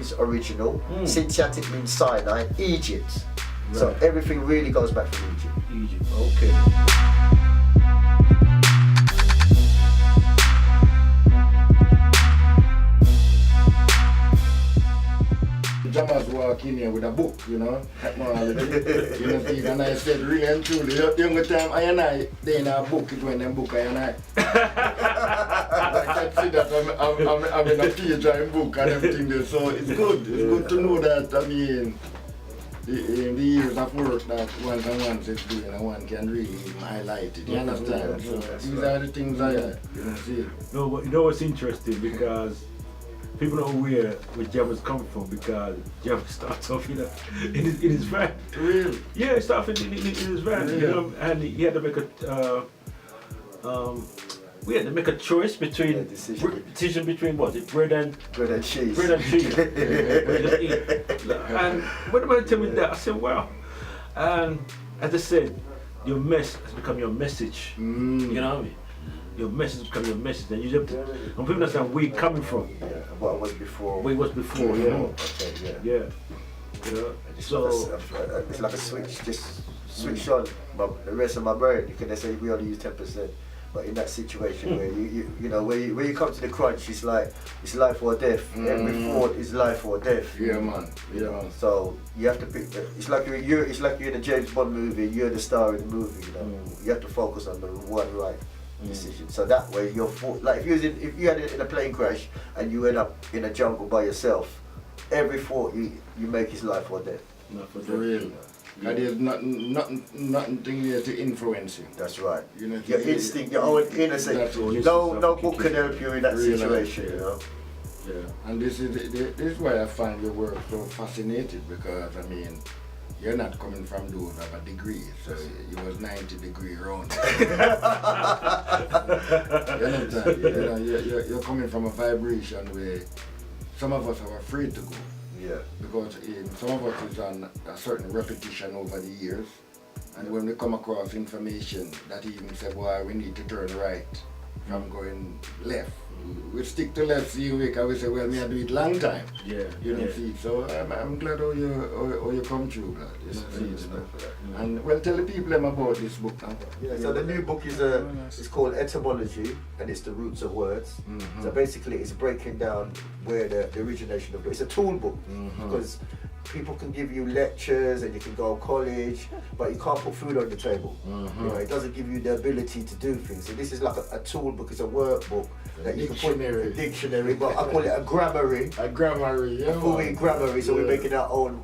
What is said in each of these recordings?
means original, Sintiatic means Sinai, Egypt. Right. So everything really goes back to Egypt. Egypt, okay. Jamas walk in here with a book, you know, you know, and I said, really and truly, the younger time I and I, they in a book, it when them book I and I. I can see that I'm in a page and book and everything there, so it's good to know that, I mean, in the years of work that once and once it's doing and one can really highlight it, you understand? So these are the things I, you know, see. No, but you know what's interesting, because people don't know where Java's come from, because Java starts off in his van. Really? Yeah, it started in his van, Really? you know, and he had to make we had to make a choice between decision between what? Bread and cheese. Bread and cheese. And when the man told me that, I said, wow. And as I said, your mess has become your message. You know what I mean? Your message has become your message, and you have to, and people understand where you're coming from. Yeah, what was before. Where it was before, yeah. you know. Okay, yeah. Yeah. You know. So it's like a switch, just switch on the rest of my brain. You can say we only use 10%, but in that situation where you know where you come to the crunch, it's like it's life or death. Every thought is life or death. Yeah, man. Yeah, man. So you have to pick. It's like you're in a James Bond movie. You're the star in the movie. You know, you have to focus on the one right decision. So that way you're like if you had it in a plane crash and you end up in a jungle by yourself, every thought you make is life or death. Not for the real. And there's nothing there to influence you. That's right. You know, your instinct, your own innocence. No book can help you in that situation. You know. Yeah. And this is why I find your work so fascinating, because I mean, you're not coming from those of a degree, so you was 90-degree round. You understand? You know, you're coming from a vibration where some of us are afraid to go. Yeah. Because some of us is on a certain repetition over the years, and when we come across information that even say, boy, we need to turn right from going left, we stick to left, see we can say, well, me I do it long time. yeah. You know, see, so I'm glad how you come through, blood. You know. And well, tell the people them about this book now. Yeah, so the new book is it's called Etymology, and it's the roots of words. So basically it's breaking down where the origination of it's a tool book, because people can give you lectures and you can go to college, but you can't put food on the table. You know, it doesn't give you the ability to do things. So this is like a tool book, it's a workbook that you can put in a dictionary, but I call it a grammary. A grammary, yeah. A full-week grammary, so we're making our own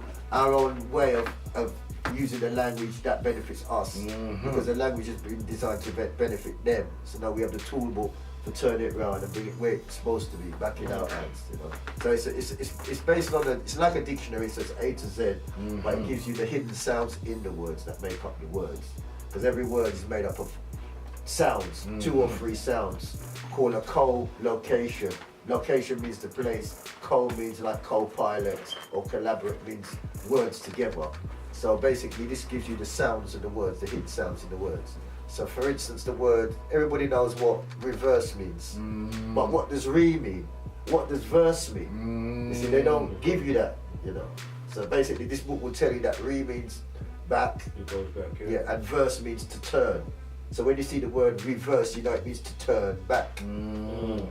way of using the language that benefits us, because the language has been designed to benefit them. So now we have the tool book to turn it around and bring it where it's supposed to be, back in our hands. You know, so it's based on it's like a dictionary, so it's A to Z, but it gives you the hidden sounds in the words that make up the words, because every word is made up of sounds, 2 or 3 sounds, called a co-location. Location means the place, co means like co-pilot, or collaborate means words together. So basically this gives you the sounds of the words, the hidden sounds in the words. So for instance, the word, everybody knows what reverse means, but what does re mean? What does verse mean? You see, they don't give you that, you know. So basically this book will tell you that re means back, It goes back, yeah, and verse means to turn. So when you see the word reverse, you know it means to turn back. You know.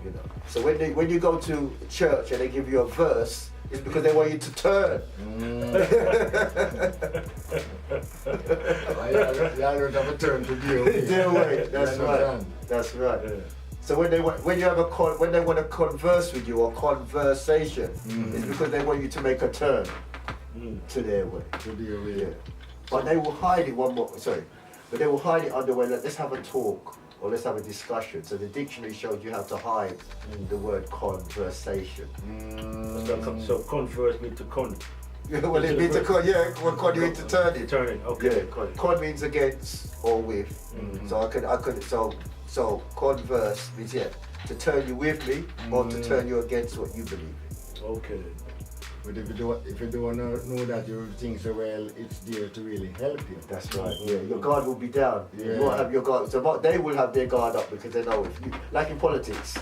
So when you go to church and they give you a verse, it's because they want you to turn. You always have a turn to deal with. Their way. That's right. That's right. Yeah. So when they want to converse with you or conversation, it's because they want you to make a turn to their way. To deal with. Yeah. But they will hide it But they will hide it under way, like, let's have a talk or let's have a discussion. So the dictionary shows you how to hide the word conversation. So converse means to con. Well, it means to con, con you into turning. Turning, okay. Yeah, con means against or with. So I could so converse means to turn you with me or to turn you against what you believe in. Okay. But if you don't know that, you think so well, it's there to really help you. That's right. Yeah, your guard will be down. Yeah. You won't have your guard. So they will have their guard up because they know if you, like in politics,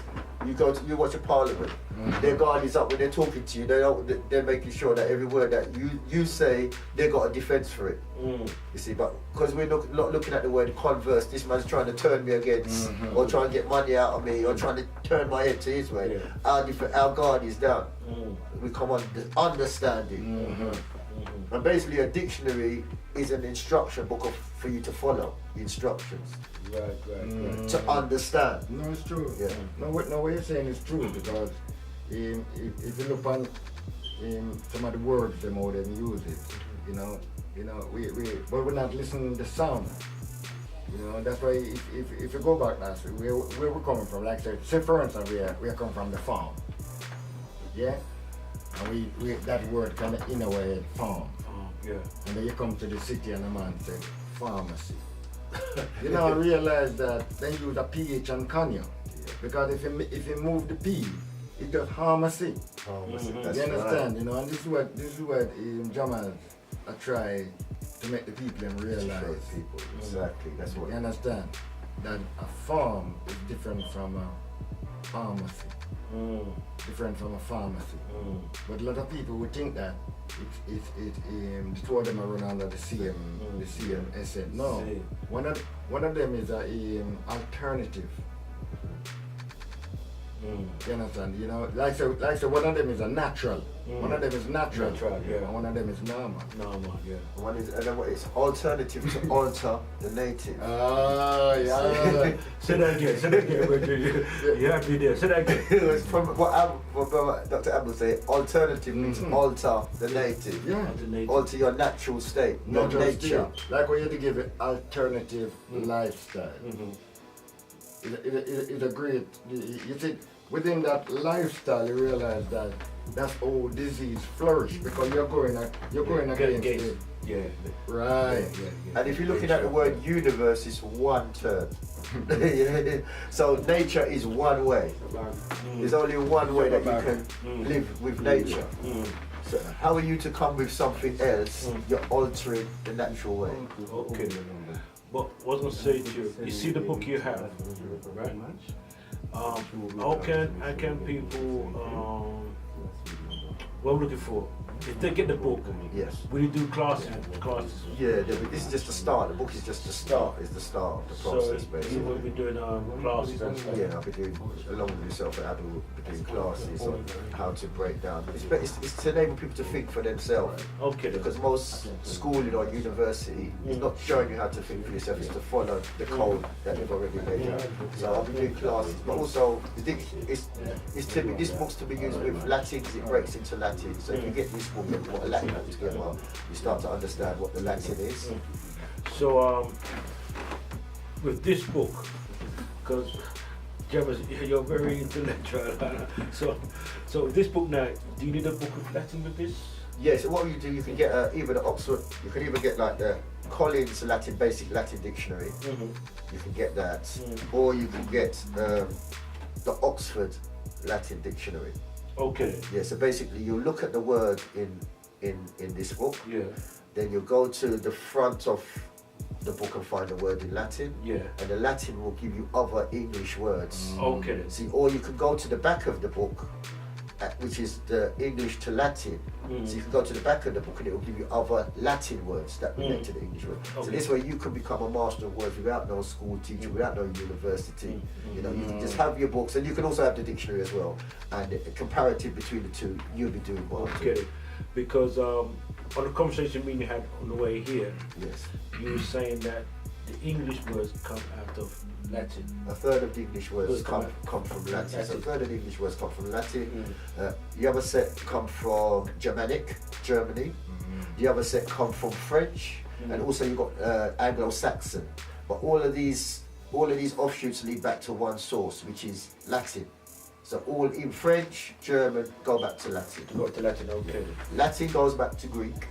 You watch a parliament. Their guard is up when they're talking to you. They're making sure that every word that you say, they got a defense for it. You see, but because we're not looking at the word converse, this man's trying to turn me against, or trying to get money out of me, or trying to turn my head to his way. Our guard is down. We come on understanding. And basically, a dictionary is an instruction book for you to follow instructions. Right. To understand. No, it's true. Yeah. No, what you're saying is true, because if you look on some of the words them how them use it, but we're not listening to the sound. That's why if you go back last week, where we're coming from, like say for instance we are coming from the farm. Yeah? And we that word kind of in a way farm. Yeah. And then you come to the city and the man say pharmacy. I realize that they use a PH and Kanye. Because if you move the P, it does pharmacy. That's you understand? right. And this is what Jamal try to make the people realize. Exactly. That's what. You understand? That a farm is different from a pharmacy. Different from a pharmacy. But a lot of people would think that the two of them are run under the same essence. No, one of them is a alternative. You understand? Like so one of them is a natural. One of them is natural, and one of them is normal. Yeah. One is, and then it's alternative to alter the native. Yeah. Say that again. You have to be there. Say that again. It's from what Dr. Aboo say, alternative means alter the native. Yeah. Alter your natural state, your nature. Like when you have to give it alternative lifestyle. It's a great, you see, within that lifestyle you realize that that's how disease flourish, because you're going against it. Yeah. Right. Yeah. And if you're looking at the word universe, it's one term. So nature is one way. There's only one way that you can live with nature. So how are you to come with something else? You're altering the natural way. Okay. But what I was going to say to you, you see the book you have, right? How can people, what I'm looking for, if they get the book, Yes. will you do classes? Yeah, this is just the start. The book is just the start. It's the start of the process, So basically. you will be doing classes and stuff? Yeah, I'll be doing, along with yourself and Aboo, be doing classes on how to break down. It's to enable people to think for themselves. Okay. Because most schooling or university is not showing you how to think for yourself, it's to follow the code that they've already made out. So I'll be doing classes, but also this book's to be used with Latin because it breaks into Latin. So if you get this book and put a Latin book together, you start to understand what the Latin is. So with this book, because you're very intellectual, so this book now, do you need a book of Latin with this? Yeah, so what you do, you can get either the Oxford, you can even get like the Collins Latin Basic Latin Dictionary. You can get that, or you can get the Oxford Latin Dictionary. Okay. Yeah, so basically you look at the word in this book. Yeah. Then you go to the front of the book and find the word in Latin. Yeah. And the Latin will give you other English words. Okay. See, or you can go to the back of the book, which is the English to Latin. So you can go to the back of the book and it will give you other Latin words that relate to the English word. So this way you can become a master of words without no school teacher, without no university. You can just have your books, and you can also have the dictionary as well. And a comparative between the two, you'll be doing well. Okay. Because on the conversation me and you had on the way here, Yes. you were saying that the English words come out of Latin. A third of the English words come from Latin. So a third of the English words come from Latin. The other set come from Germanic, Germany. The other set come from French, and also you've got Anglo-Saxon. But all of these offshoots lead back to one source, which is Latin. So all in French, German go back to Latin. Go to Latin, okay. Latin goes back to Greek.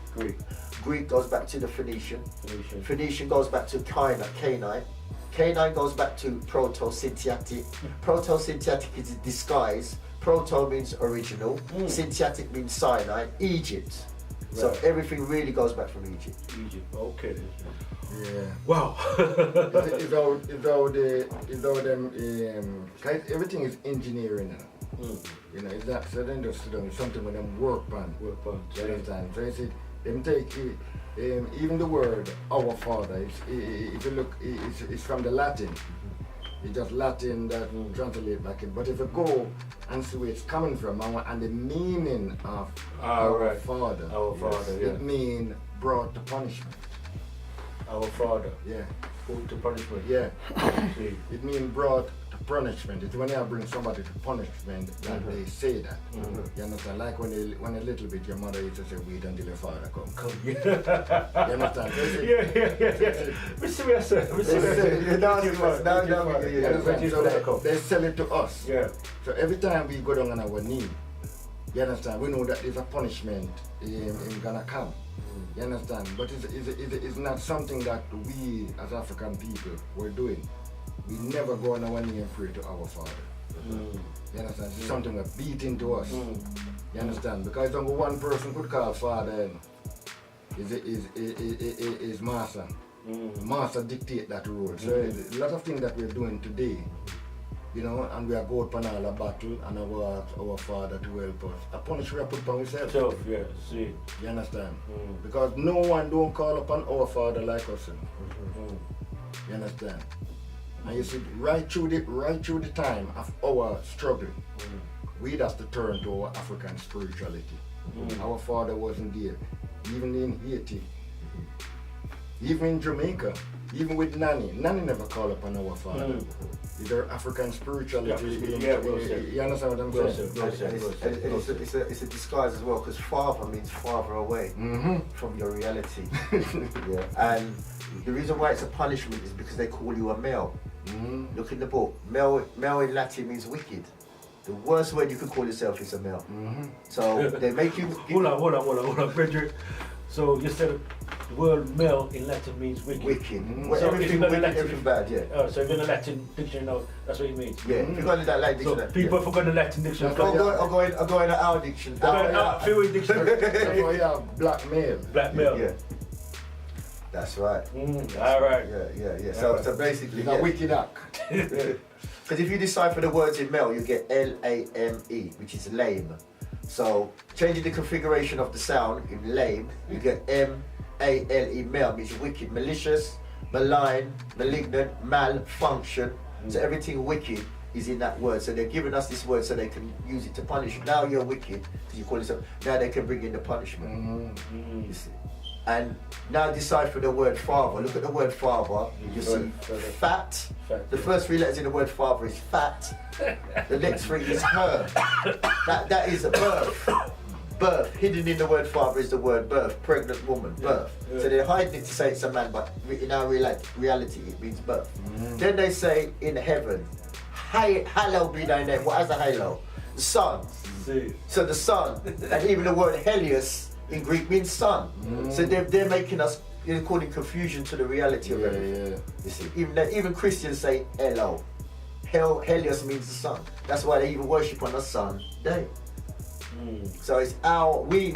Greek goes back to the Phoenician. Phoenician goes back to Canine. Canine goes back to Proto-Sintiatic. Proto-Sintiatic is a disguise. Proto means original. Sintiatic means Sinai. Egypt. So Right. everything really goes back from Egypt. Egypt. Okay. Yeah. Wow. It's all them, everything is engineering now. You know, it's not certain just it's something when them work on. Work on. You understand? So it's them take even the word our Father. If you look, it's from the Latin. It's just Latin that translate back in. But if you go and see where it's coming from and the meaning of our Father, it means brought to punishment. Our Father. Yeah. Put to punishment. Yeah. See. It means brought to punishment. It's when you bring somebody to punishment that they say that. You understand? Like when a little bit your mother used to say, wait until your father come. Yeah. You understand? Yeah. We see what I said. They sell it to us. Yeah. So every time we go down on our knee, you understand? We know that there's a punishment gonna come. You understand? But it's not something that we as African people were doing. We never go on our knee and pray to our Father. You understand? It's something that's beat into us. You understand? Because only one person could call Father is Master. Master dictate that rule. So a lot of things that we're doing today, you know, and we are going upon all a battle and our Father to help us. A punishment we put upon ourselves. So, yeah, see. You understand? Because no one don't call upon our Father like us. You understand? And you see, right through the time of our struggle, we have to turn to our African spirituality. Our Father wasn't there. Even in Haiti, even in Jamaica, even with Nanny never called upon our Father. It's our African spirituality. You understand what I'm saying? It's a disguise as well, because father means farther away from your reality. Yeah. And the reason why it's a punishment is because they call you a male. Look in the book. Male in Latin means wicked. The worst word you could call yourself is a male. So they make you. Hold on, Frederick. So you said the word male in Latin means wicked. Wicked. Well, So everything wicked, everything bad, yeah. Oh, so if you're in the Latin dictionary now, that's what it means. Yeah, if you go to that Latin So dictionary. people forgot the Latin dictionary. I'll go in our dictionary. Fill in dictionary. That's why you have black male. Black male. Yeah. That's right. All right. Yeah. So basically, It's a wicked act. Because if you decipher the words in male, you get L-A-M-E, which is lame. So changing the configuration of the sound in lame, you get M-A-L-E, male, means wicked, malicious, malign, malignant, malfunction. So everything wicked is in that word. So they're giving us this word so they can use it to punish. Now you're wicked, because you call yourself. Now they can bring in the punishment. You see. And now decipher the word father. Look at the word father. You see fat. The first three letters in the word father is fat. The next three is her. That is a birth. Birth. Hidden in the word father is the word birth. Pregnant woman. Birth. So they're hiding it to say it's a man, but in our reality it means birth. Then they say in heaven, hallowed be thy name. What is a halo? The sun. So the sun, and even the word Helios in Greek means sun. So they're making us causing confusion to the reality of everything. You see, even Christians say Elo. Helios means the sun. That's why they even worship on a sun day. So it's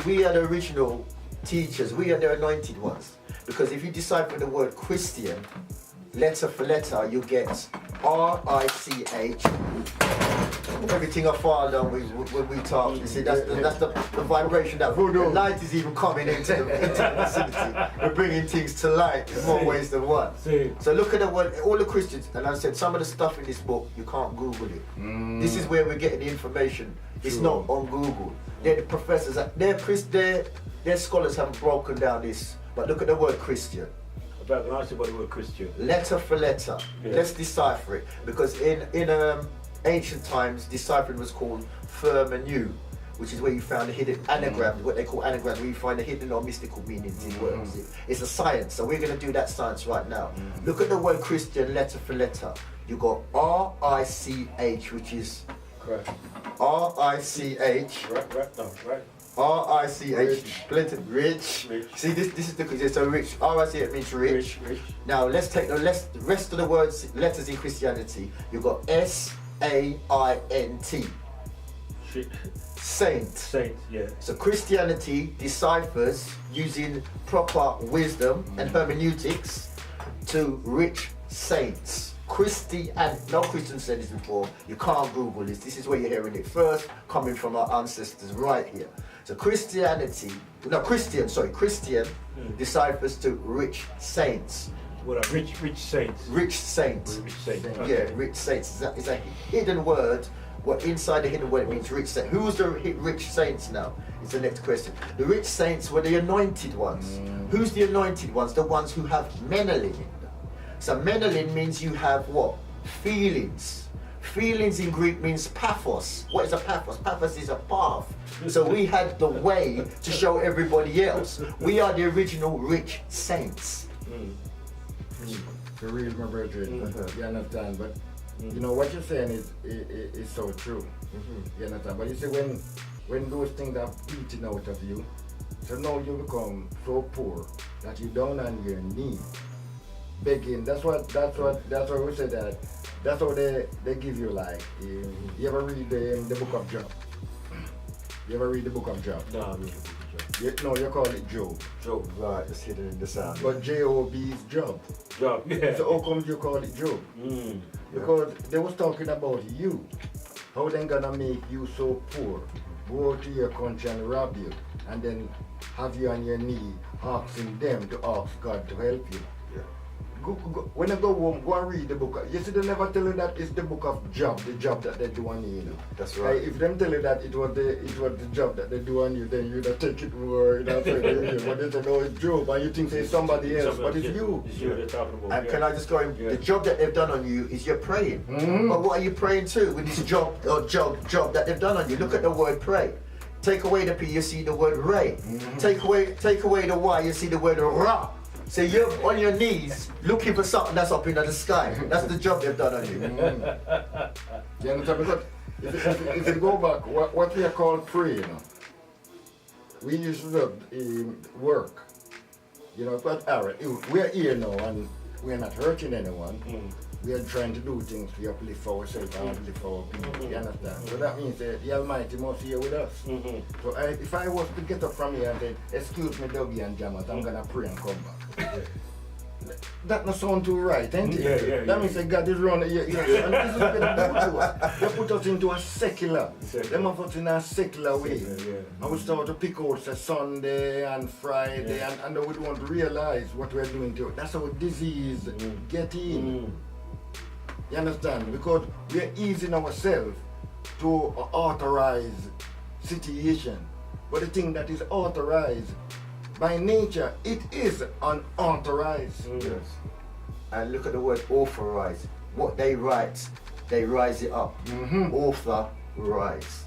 we are the original teachers. We are the anointed ones. Because if you decipher the word Christian, letter for letter, you get R-I-C-H. Everything I found on when we talk, you see, that's the vibration that Voodum. The light is even coming into the vicinity. We're bringing things to light in more ways than one. So look at the word, all the Christians, and I said some of the stuff in this book, you can't Google it. This is where we're getting the information. It's not on Google. They're the professors, their scholars haven't broken down this, but look at the word Christian. About the word Christian. Letter for letter. Let's decipher it. Because in ancient times, deciphering was called Fermenu, which is where you found the hidden anagrams, what they call anagrams, where you find the hidden or mystical meanings in words. It's a science, so we're going to do that science right now. Look at the word Christian, letter for letter. You got R-I-C-H, which is correct. R-I-C-H. Right. R-I-C-H, plenty, rich. See, this is the so rich. R-I-C-H means rich. Now let's take the rest of the letters in Christianity. You've got S-A-I-N-T. Saint. Saint, yeah. So Christianity deciphers using proper wisdom and hermeneutics to rich saints. No Christian said this before, you can't Google this. This is where you're hearing it first, coming from our ancestors right here. So Christian deciphers to rich saints. Well, rich saints. Rich saints. Rich saints. Yeah, Okay. rich saints. It's a hidden word. What inside the hidden word it means rich saints. Who's the rich saints now? Is the next question. The rich saints were the anointed ones. Who's the anointed ones? The ones who have menelin in them. So menelin means you have what? Feelings. Feelings in Greek means pathos. What is a pathos? Pathos is a path. So we had the way to show everybody else. We are the original rich saints. For real, my brother, you understand? But you know what you're saying is so true. You understand? But you see, when those things are beaten out of you, so now you become so poor that you're down on your knee, begging. That's what we say that. That's how they give you like. You ever read the book of Job? You ever read the book of Job? No, I mean, You call it Job. Job. Right, it's hidden in the sound. But J-O-B is Job. Job, yeah. So how come you call it Job? Because they was talking about you. How they gonna make you so poor? Go to your country and rob you, and then have you on your knee asking them to ask God to help you. Yeah. When you go home, go and read the book. You see, they never tell you that it's the book of Job, the job that they do on you. You know. That's right. If them tell you that it was the job that they do on you, then you'd take it more. But they say no, it's Job, and you think it's somebody else, but it's you. It's you they're talking about. And yeah. can I just go in? Yeah. The job that they've done on you is you're praying. But what are you praying to with this job that they've done on you? Look at the word pray. Take away the P, you see the word ray. Take away the Y, you see the word ra. So you're on your knees looking for something that's up in the sky. That's the job they've done on you. You understand? Because if you go back, what we are called pray, you know, we used to work. You know, but alright, we're here now and we're not hurting anyone. We are trying to do things to uplift ourselves and uplift our people. You understand? So that means that the Almighty must be here with us. So if I was to get up from here and say, excuse me, Dougie and Jamat, I'm gonna pray and come back. That not sound too right, ain't it? Yeah. That means that God is running. And this is what they do to us. They put us into a secular. They have us in a secular way. And we start to pick out say Sunday and Friday, and we don't realize what we're doing to it. That's how disease get in. You understand? Because we're easing ourselves to authorize situation. But the thing that is authorized, by nature, it is unauthorized. Yes. And look at the word authorize. What they write, they rise it up. Author, rise.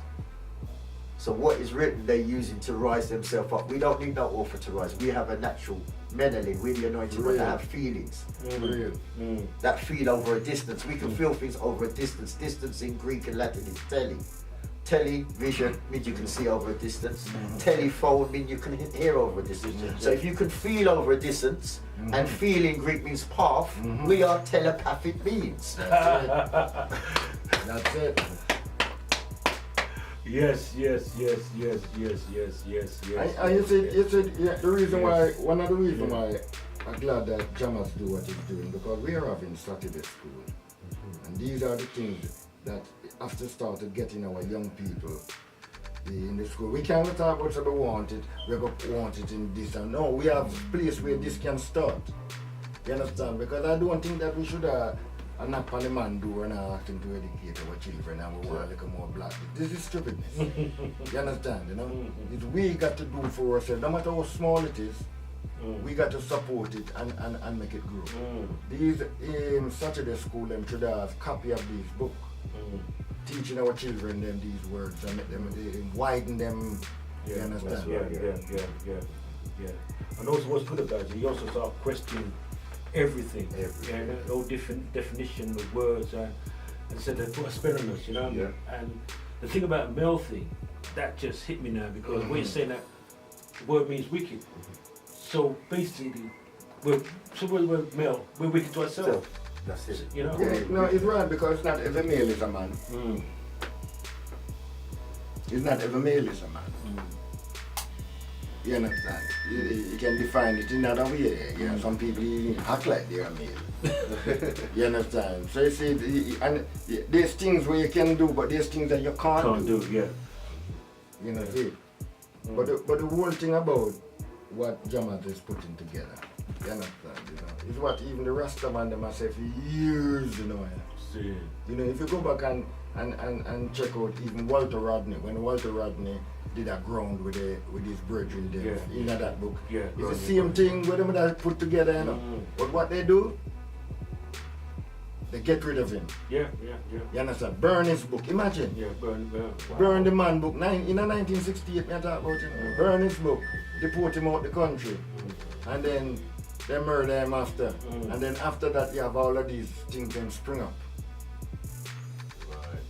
So what is written, they're using to rise themselves up. We don't need no author to rise. We have a natural menelin, we're the anointed one that have feelings. That feel over a distance. We can feel things over a distance. Distance in Greek and Latin is tele. Television means you can see over a distance. Telephone means you can hear over a distance. So if you can feel over a distance, and feel in Greek means path, we are telepathic beings. That's it. Yes. And you said the reason why, one of the reasons why I'm glad that Jamas do what he's doing, because we are having Saturday school. And these are the things that have to start getting our young people in the school. We can't talk about we want it, we're going to want it in this and no, we have a place where this can start. You understand? Because I don't think that we should a knock on the man door and ask him to educate our children and we want a little more black. This is stupidness. You understand, you know? It's we got to do for ourselves, no matter how small it is, we got to support it and make it grow. These Saturday school them should have a copy of this book. Teaching our children them these words and make them widen them. You understand? Yeah. And also what's good about it, you also start questioning everything. All different definition of words and so they put a spell on us, you know? And the thing about male thing, that just hit me now because when you're saying that the word means wicked. So basically we're male, we're wicked to ourselves. That's it. You know? Yeah, no, it's right because not every male is a man. It's not ever male is a man. You understand? You can define it in another way. You know, some people even act like they are male. You understand? So you see, and there's things where you can do, but there's things that you can't do. Yeah. You know, see? But the whole thing about what Jahtata is putting together, you understand, you know, is what even the Rastaman them have said for years, you know. See. You know, if you go back and check out even Walter Rodney, when Walter Rodney did a ground with his brethren there, in that book, it's the same thing with them that put together, you know. But what they do, they get rid of him. Yeah. You understand? Burn his book. Imagine. Yeah, burn. Wow. Burn the man book. In 1968, I talk about him. Burn his book. Deport him out the country. And then they murder him after. And then after that, you have all of these things that spring up. Right.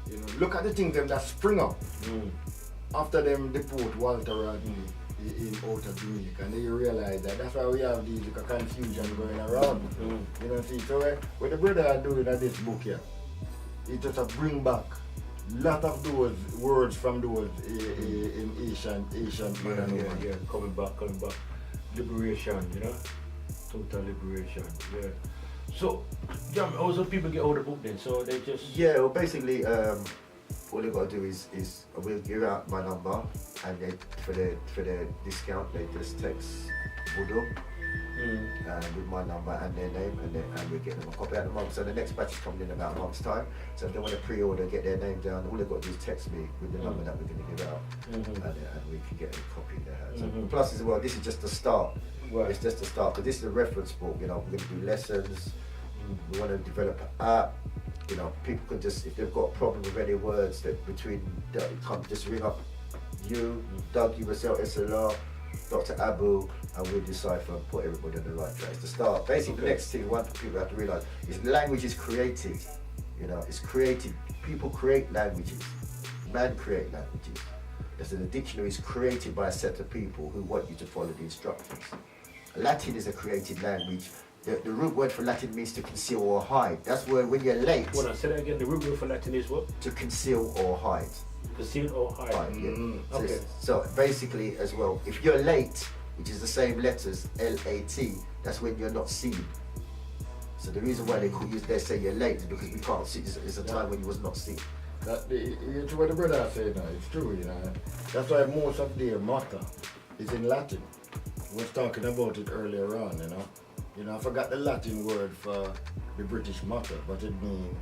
You know, look at the things them that spring up. After them deport Walter Rodney in out of Jamaica, and then you realize that that's why we have these confusion going around. You know, see, so what the brother are doing at this book here, it just bring back lot of those words from those in Asian Yeah, coming back. Liberation, you know? Total liberation, yeah. So, Jam, how some people get hold of the book then? So they just... Yeah, well basically, all they got to do is we'll give out my number, and then for the discount they just text Voodum with my number and their name, and we get them a copy at the moment. So the next batch is coming in about a month's time. So if they want to pre-order, get their name down, all they've got to do is text me with the number that we're going to give out, and we can get a copy in their hands. Plus as well, this is just the start. Right. It's just the start, because this is a reference book. You know, we're going to do lessons. We want to develop an app. You know, people can just, if they've got a problem with any words that come just ring up you, Dougie, myself, SLR, Dr. Aboo, and we'll decipher and put everybody on the right track. It's the start. Basically, the next thing people have to realise is language is created. You know, it's created. People create languages. Man create languages. As the dictionary is created by a set of people who want you to follow the instructions. Latin is a created language. The root word for Latin means to conceal or hide. That's where when you're late. Hold on, say that again. The root word for Latin is what? To conceal or hide. Conceal or hide. Yeah. Okay. So basically, as well, if you're late, which is the same letters, L-A-T, that's when you're not seen. So the reason why they say you're late is because we can't see. It's a time when you was not seen. It's what the brother said now. It's true, you know. That's why most of their motto is in Latin. We was talking about it earlier on, you know. You know, I forgot the Latin word for the British motto, but it means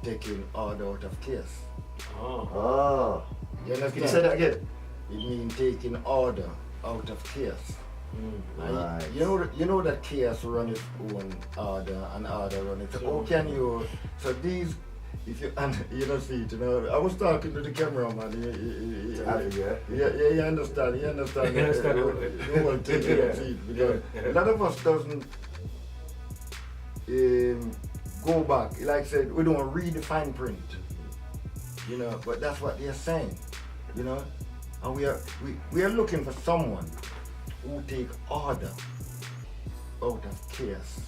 taking order out of chaos. Oh. You understand? Can you say that again? It means taking order out of chaos. Right. You know that chaos run its own order and order run its own. How can you? So these, if you see it, you know. I was talking to the cameraman. You understand? You understand? The whole thing. You see it, because a lot of us doesn't go back. Like I said, we don't read the fine print. You know, but that's what they're saying. You know, and we are looking for someone who take order out of chaos.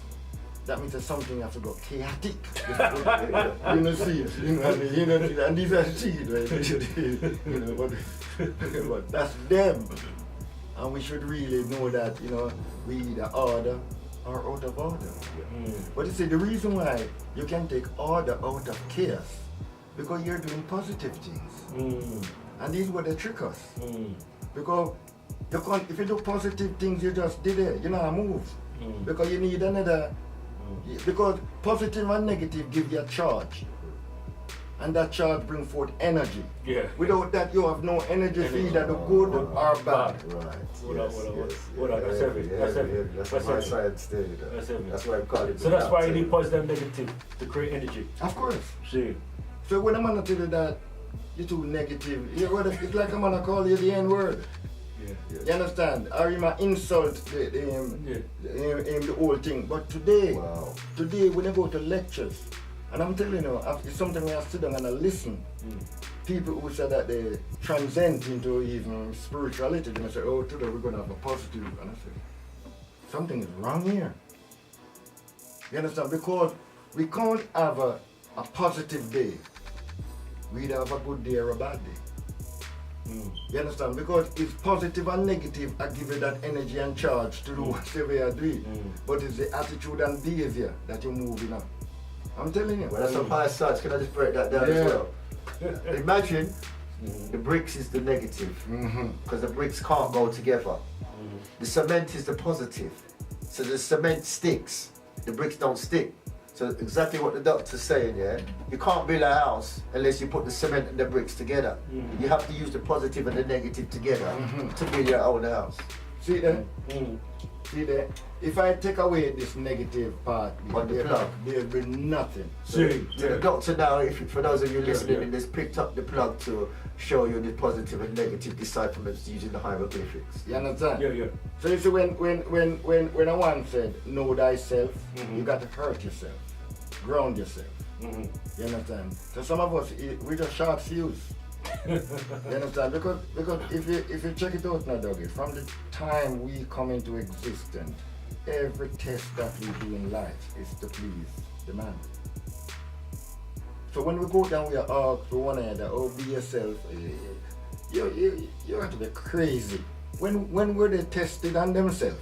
That means that something has to go chaotic. You know, see it. You know, and these are seed, right? You know, but that's them. And we should really know that, you know, we either order or out of order. But you see, the reason why you can take order out of chaos, because you're doing positive things. And these were the trick us. Because if you do positive things, you just did it. You know, move. Because you need another. Because positive and negative give you a charge. And that charge brings forth energy. Yeah. Without that, you have no energy for either the good or bad. Right. That's heavy. That's my science thing. That's why I call it. So that's why you need positive and negative to create energy. Of course. See. So when a man tell you that you're too negative, it's like a man call you the N-word. You understand? Or you might insult the whole thing. But today when you go to lectures, and I'm telling you, it's something where I sit down and I listen. People who say that they transcend into even spirituality, and I say, oh, today we're going to have a positive. And I say, something is wrong here. You understand? Because we can't have a positive day. We either have a good day or a bad day. You understand? Because it's positive and negative are given that energy and charge to do whatever you're doing. But it's the attitude and behavior that you're moving on. I'm telling you. Well, that's on higher sides. Can I just break that down as well? Imagine the bricks is the negative, because the bricks can't go together. The cement is the positive. So the cement sticks, the bricks don't stick. So exactly what the doctor's saying, yeah? You can't build a house unless you put the cement and the bricks together. You have to use the positive and the negative together to build your own house. See there? See there? If I take away this negative part, On the plug. there'll be nothing. So the doctor now, if for those of you listening in this, picked up the plug to show you the positive and negative decipherments using the hieroglyphics. You understand? Yeah. So you see, when a one said, know thyself, you got to hurt yourself, ground yourself. You understand? So some of us, we just short fuse. You understand? Because if you check it out now, Dougie, from the time we come into existence, every test that we do in life is to please the man. So when we go down, we are asked to one another, oh, be yourself. You have to be crazy. When were they tested on themselves?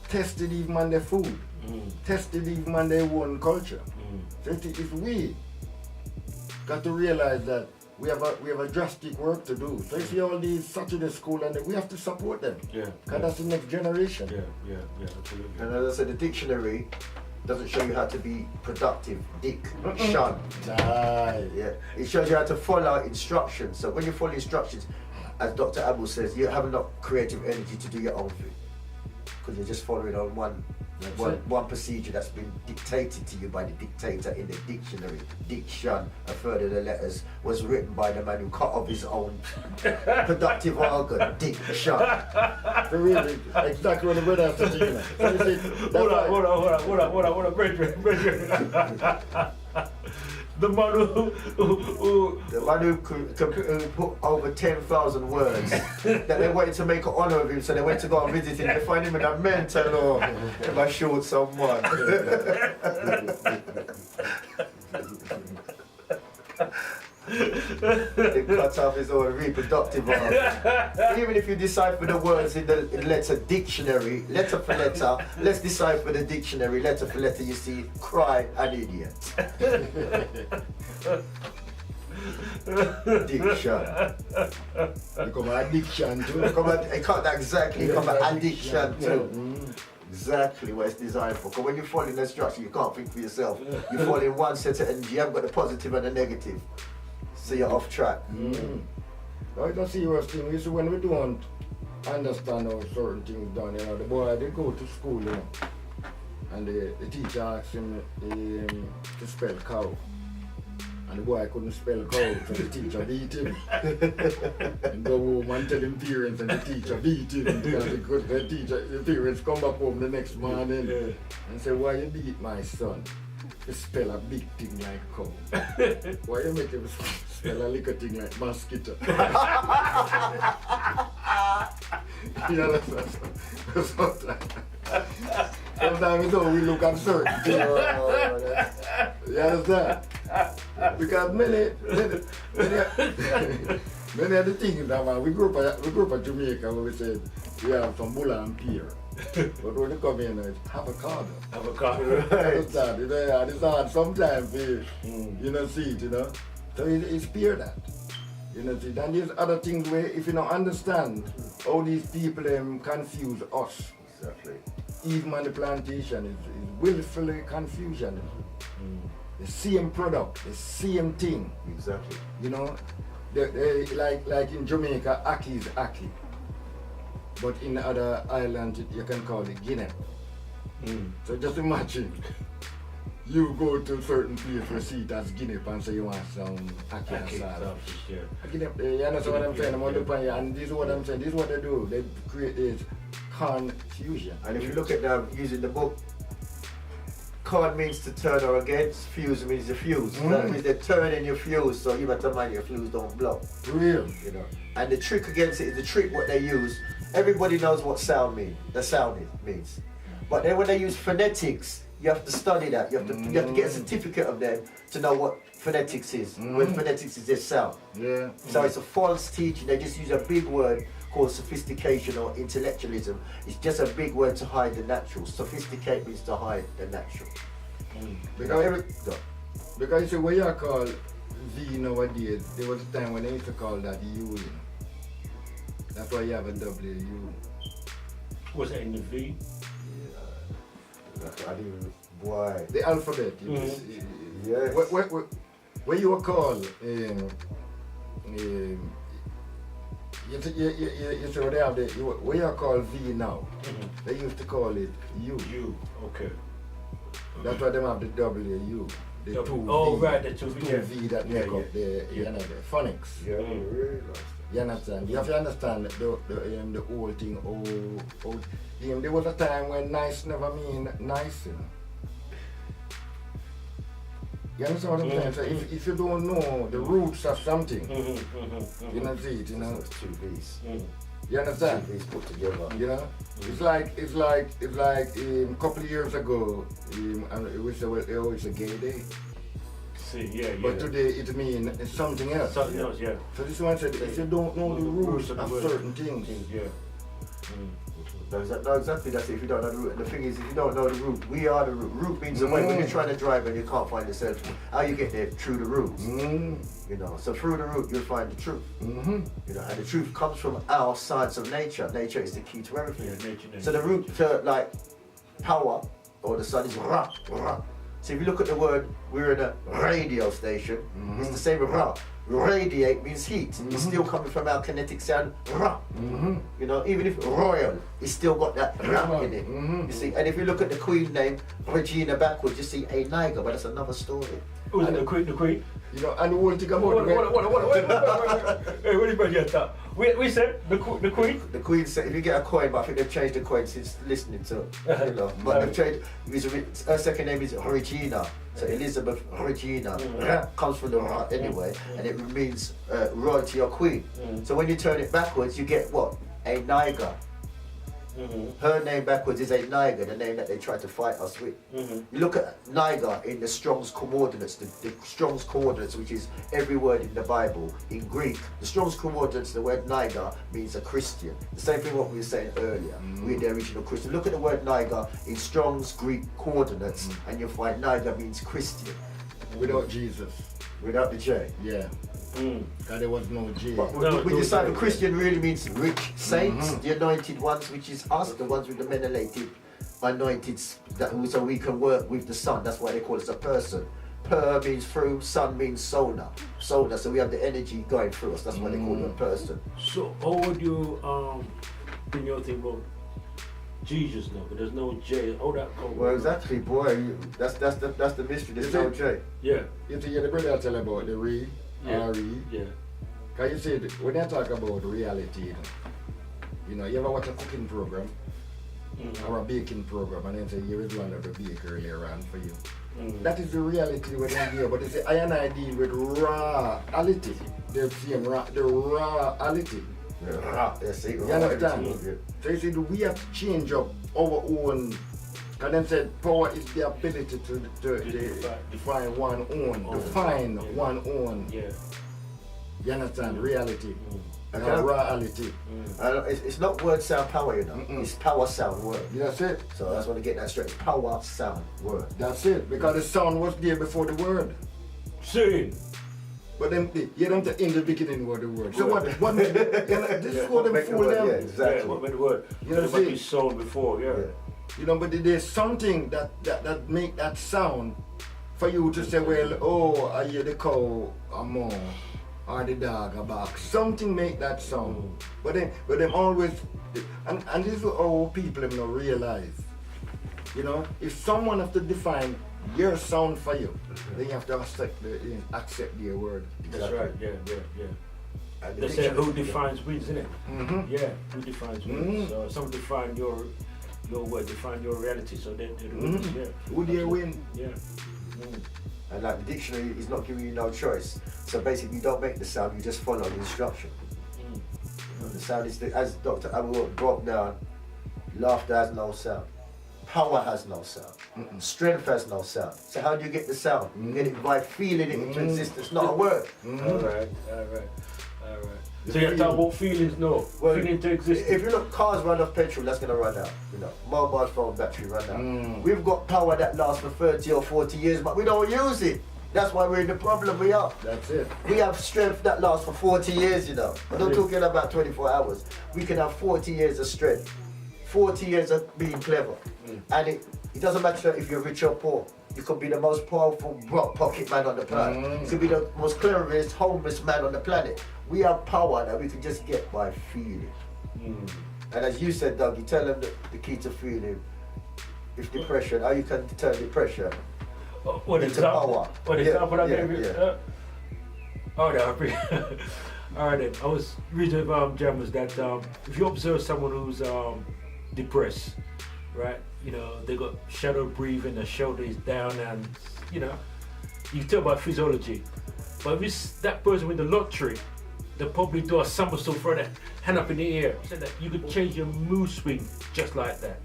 Tested even on their food. Tested even on their own culture. So if we got to realize that we have a drastic work to do. So you see all these Saturday school, and we have to support them. Because that's the next generation. Yeah, absolutely. And as I said, the dictionary doesn't show you how to be productive, shun. Yeah, it shows you how to follow instructions. So when you follow instructions, as Dr. Aboo says, you have enough creative energy to do your own thing, because you're just following on one procedure that's been dictated to you by the dictator in the dictionary. Diction, a third of the letters, was written by the man who cut off his own productive organ. Diction. So really, exactly what the brother has to do. So you see, Hold on, brethren. The man who put over 10,000 words that they wanted to make an honour of him, so they went to go and visit him. They find him in a mental or if I showed someone. They cut off his own reproductive organ. Even if you decipher the words in the letter dictionary, letter for letter, let's decipher the dictionary, letter for letter, you see, cry an idiot. Diction. become an addiction too. It can't exactly become an addiction too. Exactly what it's designed for. Because when you fall in that structure, you can't think for yourself. You fall in one set of energy, you haven't got the positive and the negative. So you're off track. Now it's a serious thing. You see, when we don't understand how certain things done, you know, the boy, they go to school, you know, and the teacher asks him to spell cow. And the boy couldn't spell cow, so the teacher beat him. And go home and tell him parents, and the teacher beat him. Because the parents come back home the next morning and say, why you beat my son? You spell a big thing like cow. Why you make him spell a little thing like mosquito? You understand? Sometimes it's how we look at certain things. You understand? Because many of the things that man, we grew up at Jamaica where we said we have some bulla and pear. But when you come in, it's avocado. Right. It's hard sometimes to, you know, see it, you know. So it's pear that. You know, see, then there's other things where if you don't understand how these people confuse us. Exactly. Even on the plantation is willfully confusion. The same product, the same thing. Exactly. You know, like in Jamaica, ackee is ackee. But in other islands, you can call it Guinea. So just imagine, you go to a certain place where see it as Guinea and say you want some ackee and salad. You understand what I'm saying? I'm on the point, and this is what I'm saying. This is what they do. They create this confusion. And if you look at them using the book, con means to turn or against, fuse means to fuse. That means they're turning your fuse, so you better mind your fuse don't blow. Real. You know. And the trick against it is the trick what they use. Everybody knows what sound means. The sound means. But then when they use phonetics, You have to study that. You have to get a certificate of them to know what phonetics is. When phonetics is their sound. Yeah. So it's a false teaching. They just use a big word called sophistication or intellectualism. It's just a big word to hide the natural. Sophisticate means to hide the natural. Because you see, what you call V nowadays, there was a time when they used to call that U. You know? That's why you have a W. What's that in the V? I didn't even, why? The alphabet. Yes. What you were called, you see what they have, what you call V now, they used to call it U. U, okay. That's why they have the W. The W. two Oh, V, right, the two two V, V that make up the, you know, the phonics. Yeah, I didn't realize. You understand? You have to understand the whole thing. There was a time when nice never mean nice. You know? You understand what I'm saying? So if you don't know the roots of something, you don't see it. You know? So it's two V's. You understand? Two V's put together. You know? It's like a couple of years ago, and we say, well, oh, it's a gay day. See, yeah. But today it means something else. Something else, yeah. So this one said, if you don't know the roots of certain things, yeah. No, exactly, that's it. If you don't know the root. And the thing is, if you don't know the root, we are the root. Root means the way when you're trying to drive and you can't find yourself. How you get there? Through the roots. You know, so through the root you'll find the truth. You know, and the truth comes from our science of nature. Nature is the key to everything. Yeah, nature. So the root to like power or the sun is ra, ra. So if you look at the word, we're in a radio station. It's the same with ra. Radiate means heat. It's still coming from our kinetic sound ra. You know, even if royal, it's still got that ra in it. You see, and if you look at the Queen name, Regina backwards, you see a Niger, but that's another story. Who's the Queen? you know, and the whole thing about Wait. Hey, what do you get that? We said the Queen? The Queen said, if you get a coin, but I think they've changed the coin since listening to it, you know. But they've changed, her second name is Regina. So Elizabeth Regina comes from the Ra anyway, and it means royalty or queen. So when you turn it backwards, you get what? A Niger. Her name backwards is a Niger, the name that they tried to fight us with. You look at Niger in the Strong's Coordinates, the Strong's Coordinates, which is every word in the Bible. In Greek, the Strong's Coordinates, the word Niger means a Christian. The same thing what we were saying earlier. We're the original Christian. Look at the word Niger in Strong's Greek Coordinates, and you'll find Niger means Christian. Without Jesus. Without the J. Yeah. Because there was no J. But we decipher Christian really means rich saints, the anointed ones, which is us, the ones with the menelated anointed, so we can work with the Son. That's why they call us a person. Per means through, Son means sonar. Sonar, so we have the energy going through us. That's why they call it a person. So how would you bring your thing about Jesus now? But there's no J. How that go? Well, exactly, boy. That's the mystery. There's no J. Yeah. You see, the brother tell about the re, R-E. Yeah. Because you see, when they talk about reality, you know, you ever watch a cooking program or a baking program, and then say, here is one of the bake earlier on for you. That is the reality when they deal, but they say, I and I deal with reality. They're saying the reality. You understand? So you see, we have to change up our own. And then said, power is the ability to define one own. Define one own. Yeah. You understand? Reality. Reality. It's not word sound power, you know. It's power sound word. That's it. So I just want to get that straight. It's power sound word. That's it. Because the sound was there before the word. See. But then you don't in the beginning was the word. So what this is what them fool them. Yeah, exactly. Yeah, what made the word? You know what I'm saying? Sound before, yeah. You know, but there's something that make that sound for you to say, well, oh, I hear the cow a moo or the dog a bark. Something make that sound. But them always, and this is how people have not realize. You know, if someone have to define your sound for you, then you have to accept their word. That's right, yeah. And they say who defines wins, isn't it? Yeah, who defines wins. So some define your word, define your reality, so they're the winners, yeah. Who do you win? Yeah. And like the dictionary is not giving you no choice. So basically you don't make the sound, you just follow the instruction. You know, the sound is, as Dr. Aboo broke down, laughter has no sound. power has no sound. Strength has no sound. So how do you get the sound? You get it by feeling it into existence, not a word. Alright. So you have to talk about feelings, no. Well, feeling to exist. If you look, cars run off petrol, that's gonna run out. You know, mobile phone battery run out. We've got power that lasts for 30 or 40 years, but we don't use it. That's why we're in the problem we are. That's it. We have strength that lasts for 40 years, you know. I'm not talking about 24 hours. We can have 40 years of strength, 40 years of being clever. And it doesn't matter if you're rich or poor. You could be the most powerful rock pocket man on the planet. You could be the most cleverest homeless man on the planet. We have power that we can just get by feeling. And as you said, Dougie, tell them the key to feeling. If depression, how you can turn depression What into example? power. What example I gave you? Yeah. All right then. I was reading about Jammers that if you observe someone who's depressed, right? You know, they got shadow breathing, their shoulder is down, and you know, you can tell by physiology. But if it's that person with the lottery, they'll probably do a somersault, throw their hand up in the air. So that you could change your mood swing just like that.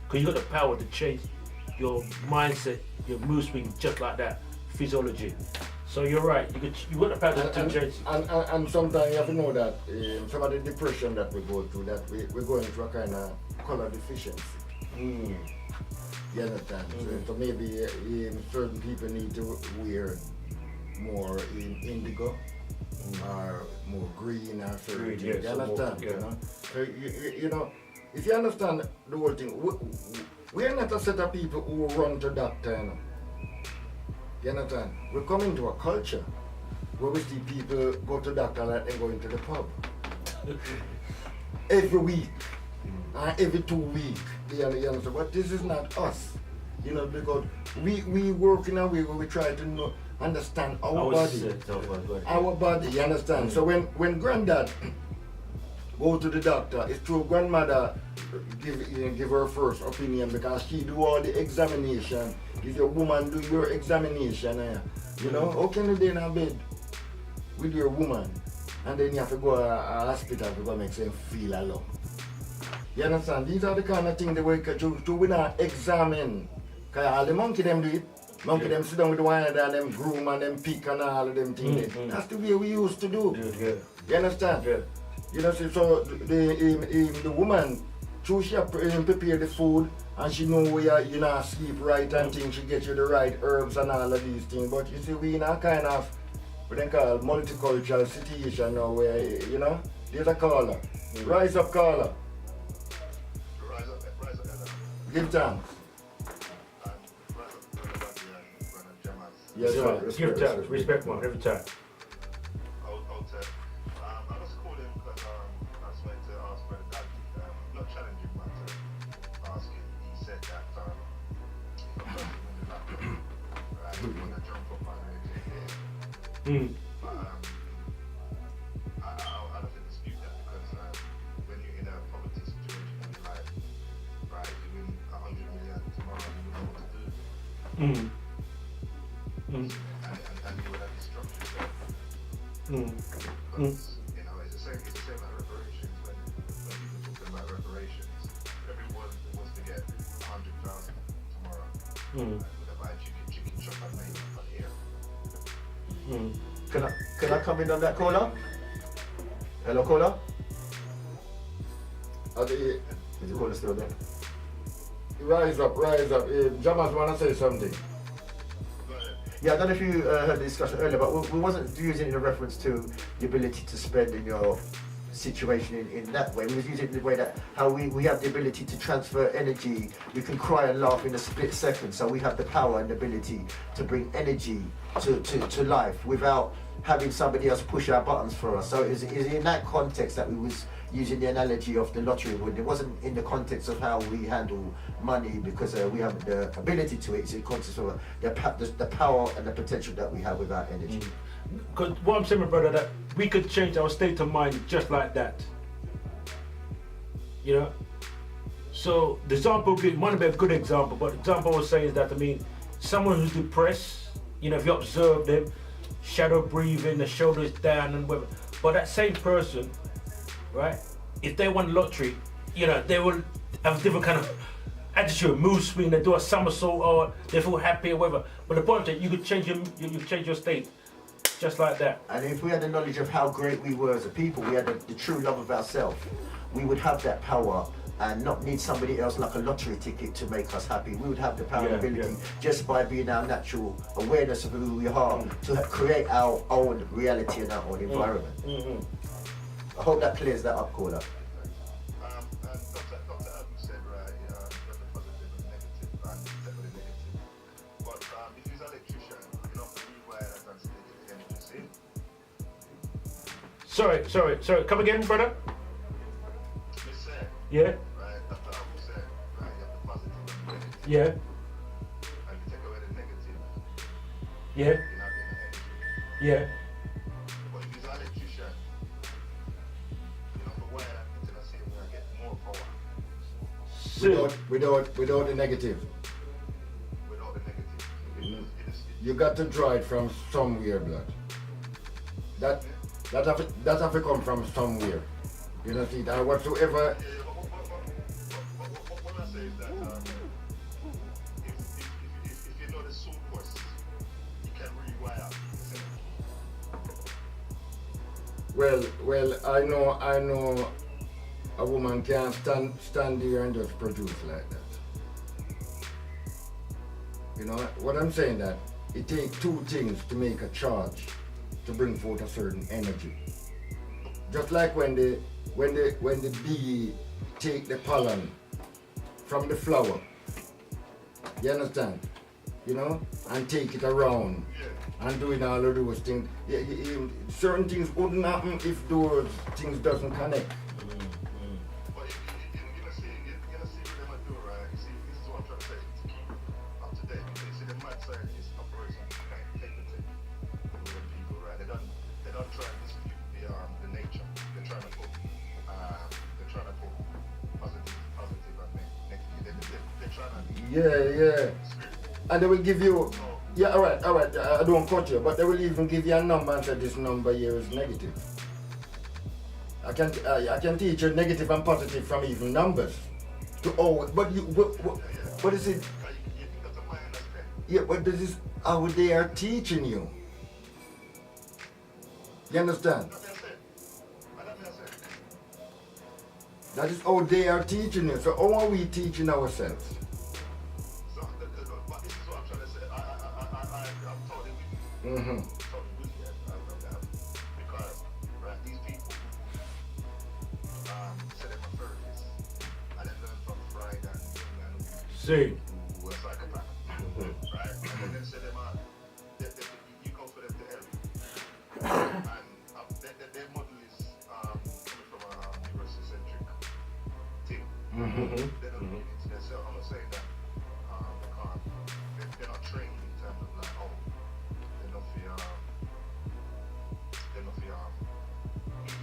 Because you got the power to change your mindset, your mood swing just like that. Physiology. So you're right. You got the power to change. And sometimes you have to know that some of the depression that we go through, that we're going through a kind of color deficiency. You understand? So maybe certain people need to wear more indigo or more green or certain Green, things. yeah, You so more, understand? yeah. You know? So you know, if you understand the whole thing, we are not a set of people who run to doctor, you know. You understand? We're coming to a culture where we see people go to doctor like they go into the pub. Every week, every 2 weeks, you understand? But this is not us, you know, because we work in a way where we try to understand our body. Our body, you understand? So when granddad go to the doctor, it's true grandmother give her first opinion because she do all the examination. If your woman do your examination, you know, how can you then in bed with your woman and then you have to go to a hospital to go make them feel alone? You understand? These are the kind of things that we can not examine. Because all the monkey them do it. Monkey them sit down with the wine and them groom and them pick and all of them things. That's the way we used to do. You understand? You know, so the woman, she prepare the food and she know where you not sleep right and things, she get you the right herbs and all of these things. But you see, we in a kind of what they call multicultural situation now where, you know, there's a caller. Rise up, caller. Rise up, Give thanks. Yes, sir. Give time, respect man, every time. I was calling because I was meant to ask Brother Dougie, not challenging, but to ask him. He said that right, he want to jump up on it. But I don't dispute that because when you're in a poverty situation in your life, right, you win 100 million tomorrow, you know what to do. And you would have instructed yourself. Because, you know, it's the same like reparations. When people talk about reparations, everyone wants to get 100,000 tomorrow. With a buy chicken shop I made on here. Can I come in on that caller? Hello, caller? Is the caller still there? Rise up. Jamas wanna say something. Yeah, I don't know if you heard the discussion earlier, but we wasn't using it in reference to the ability to spend in your situation in that way. We was using it in the way that how we have the ability to transfer energy. We can cry and laugh in a split second, so we have the power and the ability to bring energy to life without having somebody else push our buttons for us. So it's in that context that we was using the analogy of the lottery win. It wasn't in the context of how we handle money because we have the ability to it. It's in the context of the power and the potential that we have with our energy. Because what I'm saying, my brother, that we could change our state of mind just like that. You know? So the example might be a good example, but the example I was saying is that, I mean, someone who's depressed, you know, if you observe them, shadow breathing, the shoulders down and whatever. But that same person, right, if they won lottery, you know, they will have a different kind of attitude, mood swing, they do a somersault or they feel happy or whatever. But the point is, you could change you change your state just like that. And if we had the knowledge of how great we were as a people, we had the true love of ourselves, we would have that power and not need somebody else like a lottery ticket to make us happy. We would have the power and ability just by being our natural awareness of who we are to create our own reality and our own environment. I hope that clears that up, caller. And Dr. Aboo said, right, you got the positive and negative, and definitely negative. But if he's an electrician, you know, rewire that and still get the energy, see? Sorry. Come again, brother? He said, Yeah. right, Dr. Aboo said, right, you have the positive and the negative. Yeah. And if you take away the negative, Yeah. you're not getting the energy. Yeah. But if he's an electrician, you know, for wire that into the same way, I get more power Without the negative. without the negative. You got to draw it from somewhere, blood. That have to come from somewhere. You know, see, and whatsoever. What I say is that if you know the source, you can rewire. Well, I know a woman can't stand there and just produce like that. You know what I'm saying? That it takes two things to make a charge to bring forth a certain energy. Just like when the bee take the pollen from the flower. You understand? You know, and take it around and doing all of those things. Certain things wouldn't happen if those things doesn't connect. But you see what they do, right? You see, this is what I'm trying to say to keep up to date. Because you see, the mad scientists operate on cognitive people, right? They don't try and dispute the nature. They're trying to put positive and negative. They're trying to. Yeah. And they will give you. Yeah, all right. I don't cut you, but they will even give you a number and say this number here is negative. I can teach you negative and positive from even numbers. But what is it? You think that's a minus thing? Yeah, but this is how they are teaching you. You understand? That is how they are teaching you. So how are we teaching ourselves? So, but this is what I'm trying to say. I'm totally with you. Mm-hmm. Totally with you. Because, right, these people say they're my thirties. I didn't learn from Freud and Jung and See. who are psychopaths. Right? And then say you go for them to help. And their model is coming from a neurocentric thing. They don't get into themselves. I'm not saying that they're not trained in terms of like, they're not for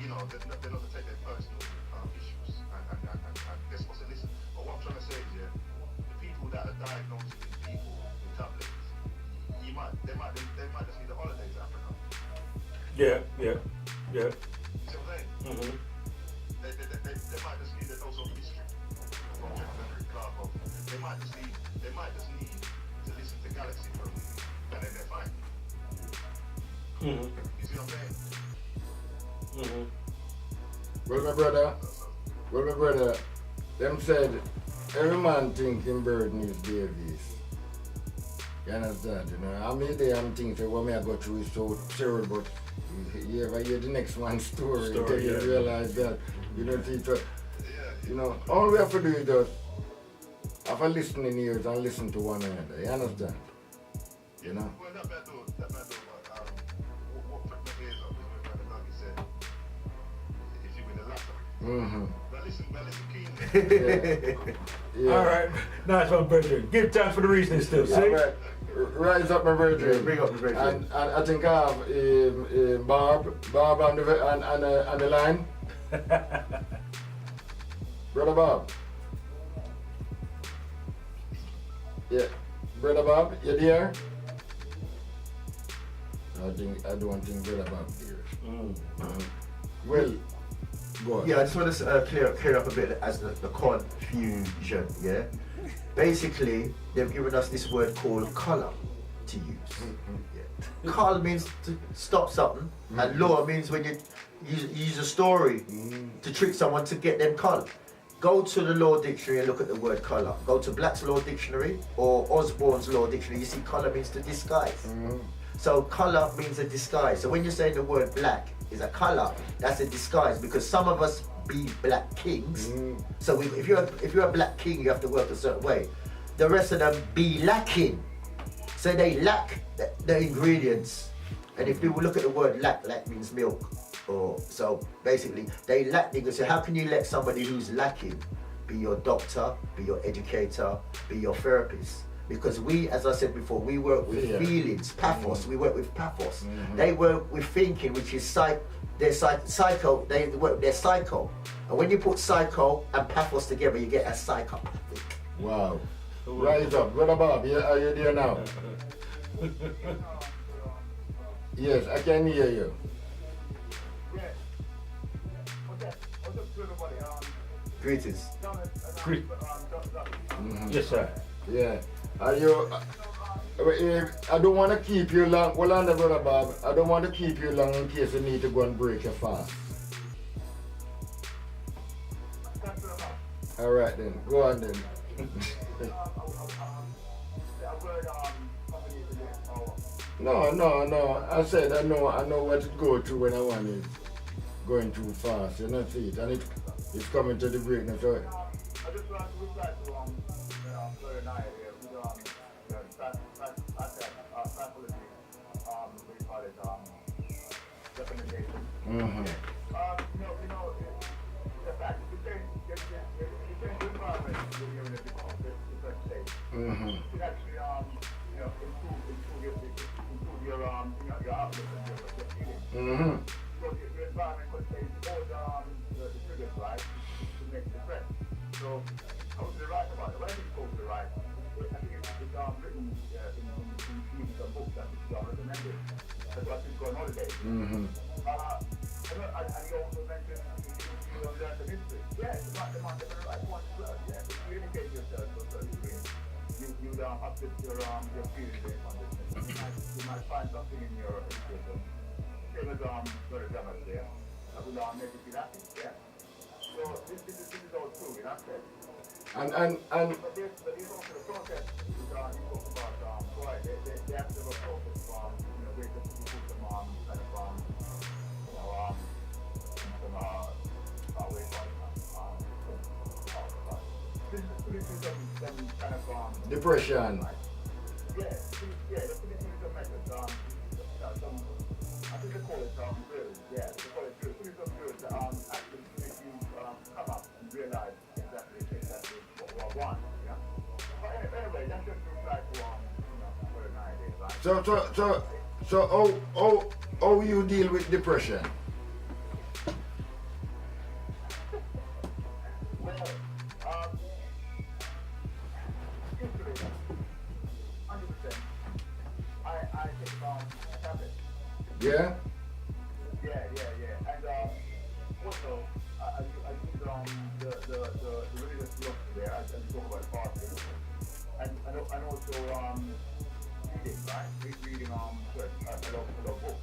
you know, they're not to take their personal issues and they're supposed to listen. But what I'm trying to say is, the people that are diagnosing these people with tablets, they might just need a holiday to Africa. Yeah. You see what I'm saying? They might just need a dose of history from Jeffrey Clark. They might just need to listen to Galaxy for a week, and then they're fine. You see what I'm saying? Well, my brother, them said every man think him bird needs babies. You understand? You know, I mean, I'm thinking what me I go through is so terrible, but you ever hear the next one's story until you realize that you don't teach her. You know, all we have to do is just have a listening ears and listen to one another. You understand? You know? Well, that bad though, but what put my ears up is when Brother Dougie said, if you win the lottery. But listen keenly. Yeah. All right. Nice one, brother. Give time for the reasoning still. See. All right. Rise up, my virgin. Bring up the virgin. And I think I have Bob on the line. Brother Bob. Yeah. Brother Bob, you there? I don't think Brother Bob there. Well, go on. Yeah, I just want to clear up a bit as the confusion, yeah? basically they've given us this word called colour to use. Yeah. Col means to stop something, and law means when you use a story to trick someone to get them colour. Go to the Law Dictionary and look at the word colour. Go to Black's Law Dictionary or Osborne's Law Dictionary. You see colour means to disguise. So colour means a disguise. So when you're saying the word black is a colour, that's a disguise, because some of us be black kings. So if you're a black king, you have to work a certain way. The rest of them be lacking. So they lack the ingredients. And if you look at the word lack means milk. So basically they lack things. So how can you let somebody who's lacking be your doctor, be your educator, be your therapist? Because we, as I said before, we work with feelings, pathos. We work with pathos. They work with thinking, which is psycho. They work with their psycho. And when you put psycho and pathos together, you get a psychopathic. Wow. Rise up. Brother Bob, are you there now? Yes, I can hear you. Greetings. Yes, sir. Yeah. Are you? I don't want to keep you long. Hold on, Brother Bob. I don't want to keep you long in case you need to go and break your fast. All right then. Go on then. No. I said I know what to go through when I want it going too fast. You know, see it, and it's coming to the break now. So. I just want to reply to Fleur Nye here, who's psychology, what do you call it, recommendation. The fact you change the environment when you're in a different state. You can actually improve your outlook and your feelings. So your environment contains all the triggers, right, to make it different. So I was to the right about it. When I think go to the right, I think it's written in some books that it's recommended. That's why people go on holiday. And you also mentioned you learn the history. Yeah, it's about the right one as well. Yeah, if you educate yourself to a certain degree, you uplift your feelings based on this. You might find something in your education. Same as Brother Jamas there. That will make you feel happy. Yeah. So this is all true, you know. But there's also the process you talk about why they have to have a process from ways that people put them on kind of this is some kind of depression. Yeah, the some methods. I think they call it drills. Yeah, they call it drills. Some drills that actually make you come up and realize exactly what we want. Yeah. But anyway, that's just to reply to for the 9 days, right? So how you deal with depression? Well, usually, 100%, I take tablets. Yeah? Yeah. And also, I use the religious philosophy there. I talk about fasting. And also reading, right? Reading a lot of books.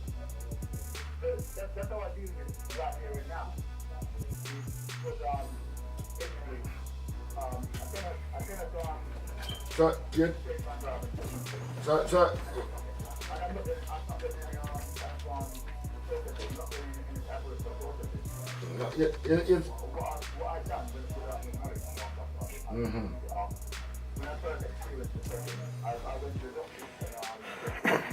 That's how I deal with it right here and now. Because basically, I cannot So you take my driving. so And I'm not getting any processes, not getting any tablets or processes. it's What I've done with knowledge, when I first experienced the person, I went to the doctor and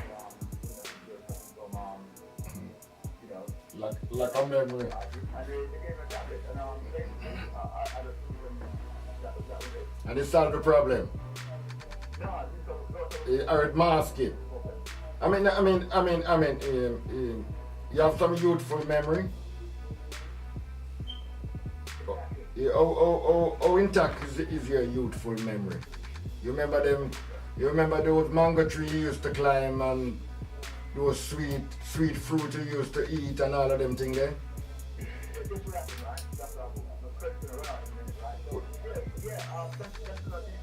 like a memory. and they gave me a tablet, and basically I just told them that was it. And it solved the problem. No, I think so. Or it masked it. I mean, you have some youthful memory. How intact is your youthful memory? You remember them? You remember those mango trees you used to climb and those sweet fruit you used to eat and all of them things there? Just rapping, right? That's what I'm question around in a minute, right? So, that's what I think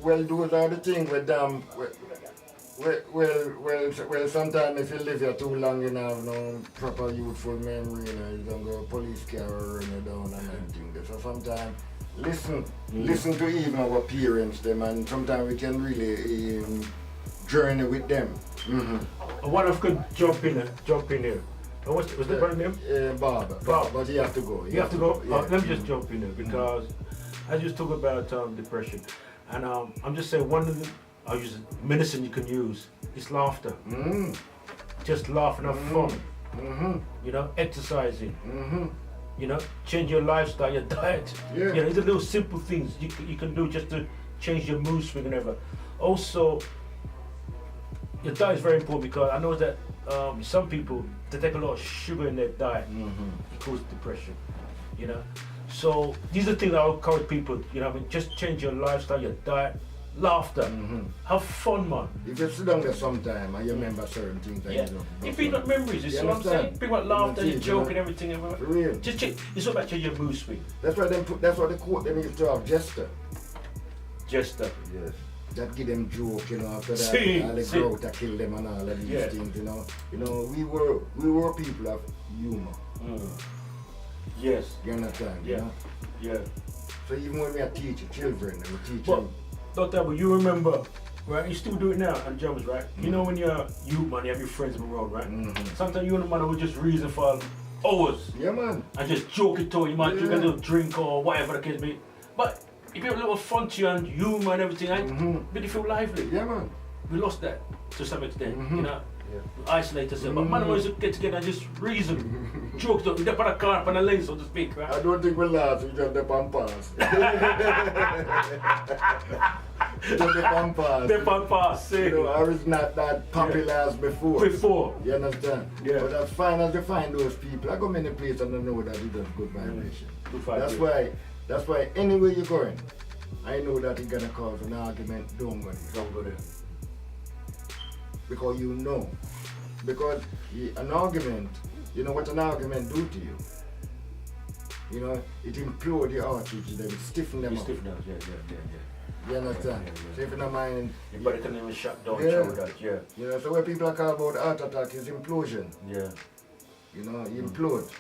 well, those are the things where well, sometimes if you live here too long, you don't have no proper youthful memory, you know, you don't go police car or run you down and everything. So sometimes listen to even our parents, them, and sometimes we can really journey with them. One of could jump in here. Was that brother name? Bob, but you have to go. You have to go? Yeah. Let me just jump in there because I just talk about depression. And I'm just saying one of the medicine you can use is laughter. Just laugh and have fun. You know, exercising. You know, change your lifestyle, your diet. Yeah. You know, these are little simple things you can do just to change your mood swing and whatever. Also, your diet is very important because I know that some people, they take a lot of sugar in their diet. It causes depression, you know. So these are things I would encourage people, you know, I mean, just change your lifestyle, your diet, laughter, have fun, man. If you sit down there sometime and you remember certain things, Yeah. If you got memories, you see what I'm saying? Bring about laughter, you joke and everything. For real. Just change. It's all about changing your mood swing. That's why that's what they quote them used to have jester. Jester. Yes. That give them joke, you know, after that, See, all the see. growth that kill them and all of these Yeah. things, you know. You know, we were people of humor. Yes. You understand? Yeah. You know? Yeah. So even when we are teaching children, we teach But, them. Dr. Aboo, you remember, right? You still do it now on Germans, right? You know when you're youth, man, you have your friends around, right? Sometimes you and the man will just reason for hours Yeah, man. and just joke it to you. might drink a Yeah. little drink or whatever the case be. But if you have a little fun to you and humor and everything, make you feel lively. Yeah, man. We lost that to some extent, you know. Yeah. We isolate ourselves. But man, always get together and just reason, joke, we get on a car, on a lane, so to speak, right? I don't think we last, we just the pampas. Just the pampas. Step on pass, You know, I was not that popular as before. Before. You understand? Yeah. But as fine as you find those people, I go many places and I know that it does good vibration. Good vibration. That's why anywhere you're going, I know that it's gonna cause an argument, don't go there. Don't go there. Because you know. Because an argument, you know what an argument do to you? You know, it implode the arteries, it stiffen them You up. stiff now, yeah. You understand? Yeah. So if in the mind, Your body can even shut down, Yeah. show that, yeah. you know, so when people are called about heart attack is implosion. Yeah. You know, implode.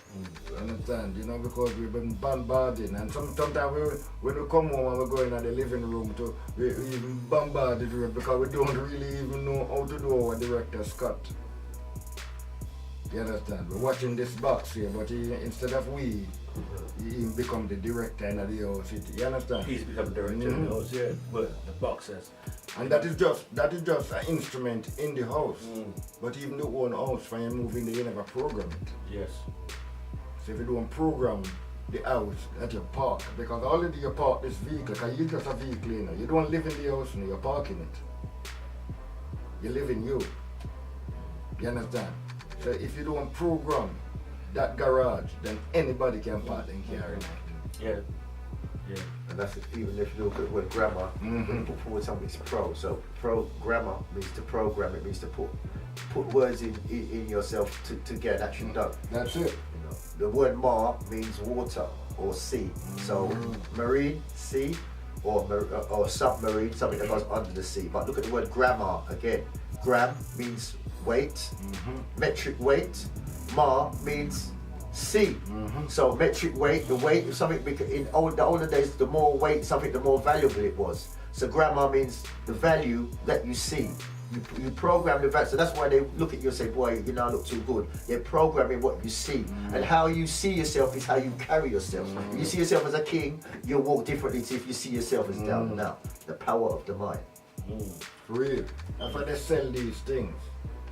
You understand? You know, because we've been bombarding, and sometimes when we come home and we go in the living room, we even bombarded because we don't really even know how to do our director Scott. You understand? We're watching this box here, but instead of he become the director in the house. You understand? He's become the director of the house, yeah. Well, the box says. And that is just an instrument in the house. But even the own house, when you move in there, you never program it. Yes. So if you don't program the house that you park, because already you park this vehicle, because you're just a vehicle, you know. You don't live in the house, you know, you're parking it. You live in you. You understand? So if you don't program that garage, then anybody can park and carry it. Yeah. Yeah. And that's it. Even if you look at the word grammar, when you put forward something, it's pro. So grammar means to program. It means to put words in yourself to get an action done. That's it. You know, the word mar means water or sea. So marine, sea, or submarine, something that goes under the sea. But look at the word grammar again. Gram means weight, metric weight. Mar means sea. So metric weight, the weight of something, in the older days, the more weight something, the more valuable it was. So grammar means the value that you see. You program the value. So that's why they look at you and say, boy, you now look too good. They're programming what you see. And how you see yourself is how you carry yourself. If you see yourself as a king, you'll walk differently to if you see yourself as down and out. The power of the mind. For real. That's why they sell these things.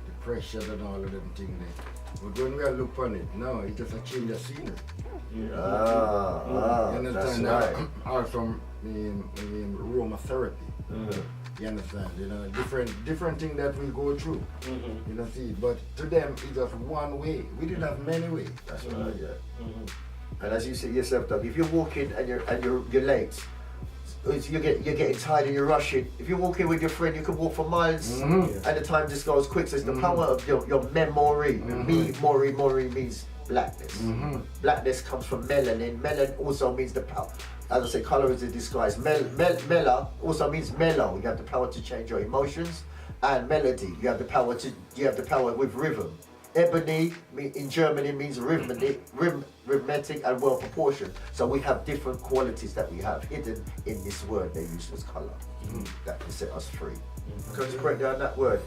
The pressure and all of them things there. But when we look on it, no, it's just a change of scenery. You understand? That's right. Also, aromatherapy. You understand? You know, different thing that we go through. You know, see, but to them it's just one way. We didn't have many ways. That's right, yeah. And as you see yourself, Doug, if you're walking and you're late, you're getting tired and you're rushing. If you're walking with your friend, you can walk for miles, and the time just goes quick. So it's the power of your memory. Mori means blackness. Blackness comes from melanin. Melanin also means the power. As I say, color is a disguise. Mela also means mellow. You have the power to change your emotions, and melody. You have the power with rhythm. Ebony in Germany means rhythmic and well proportioned. So we have different qualities that we have hidden in this word they use as color. That can set us free. Can I just break down that word?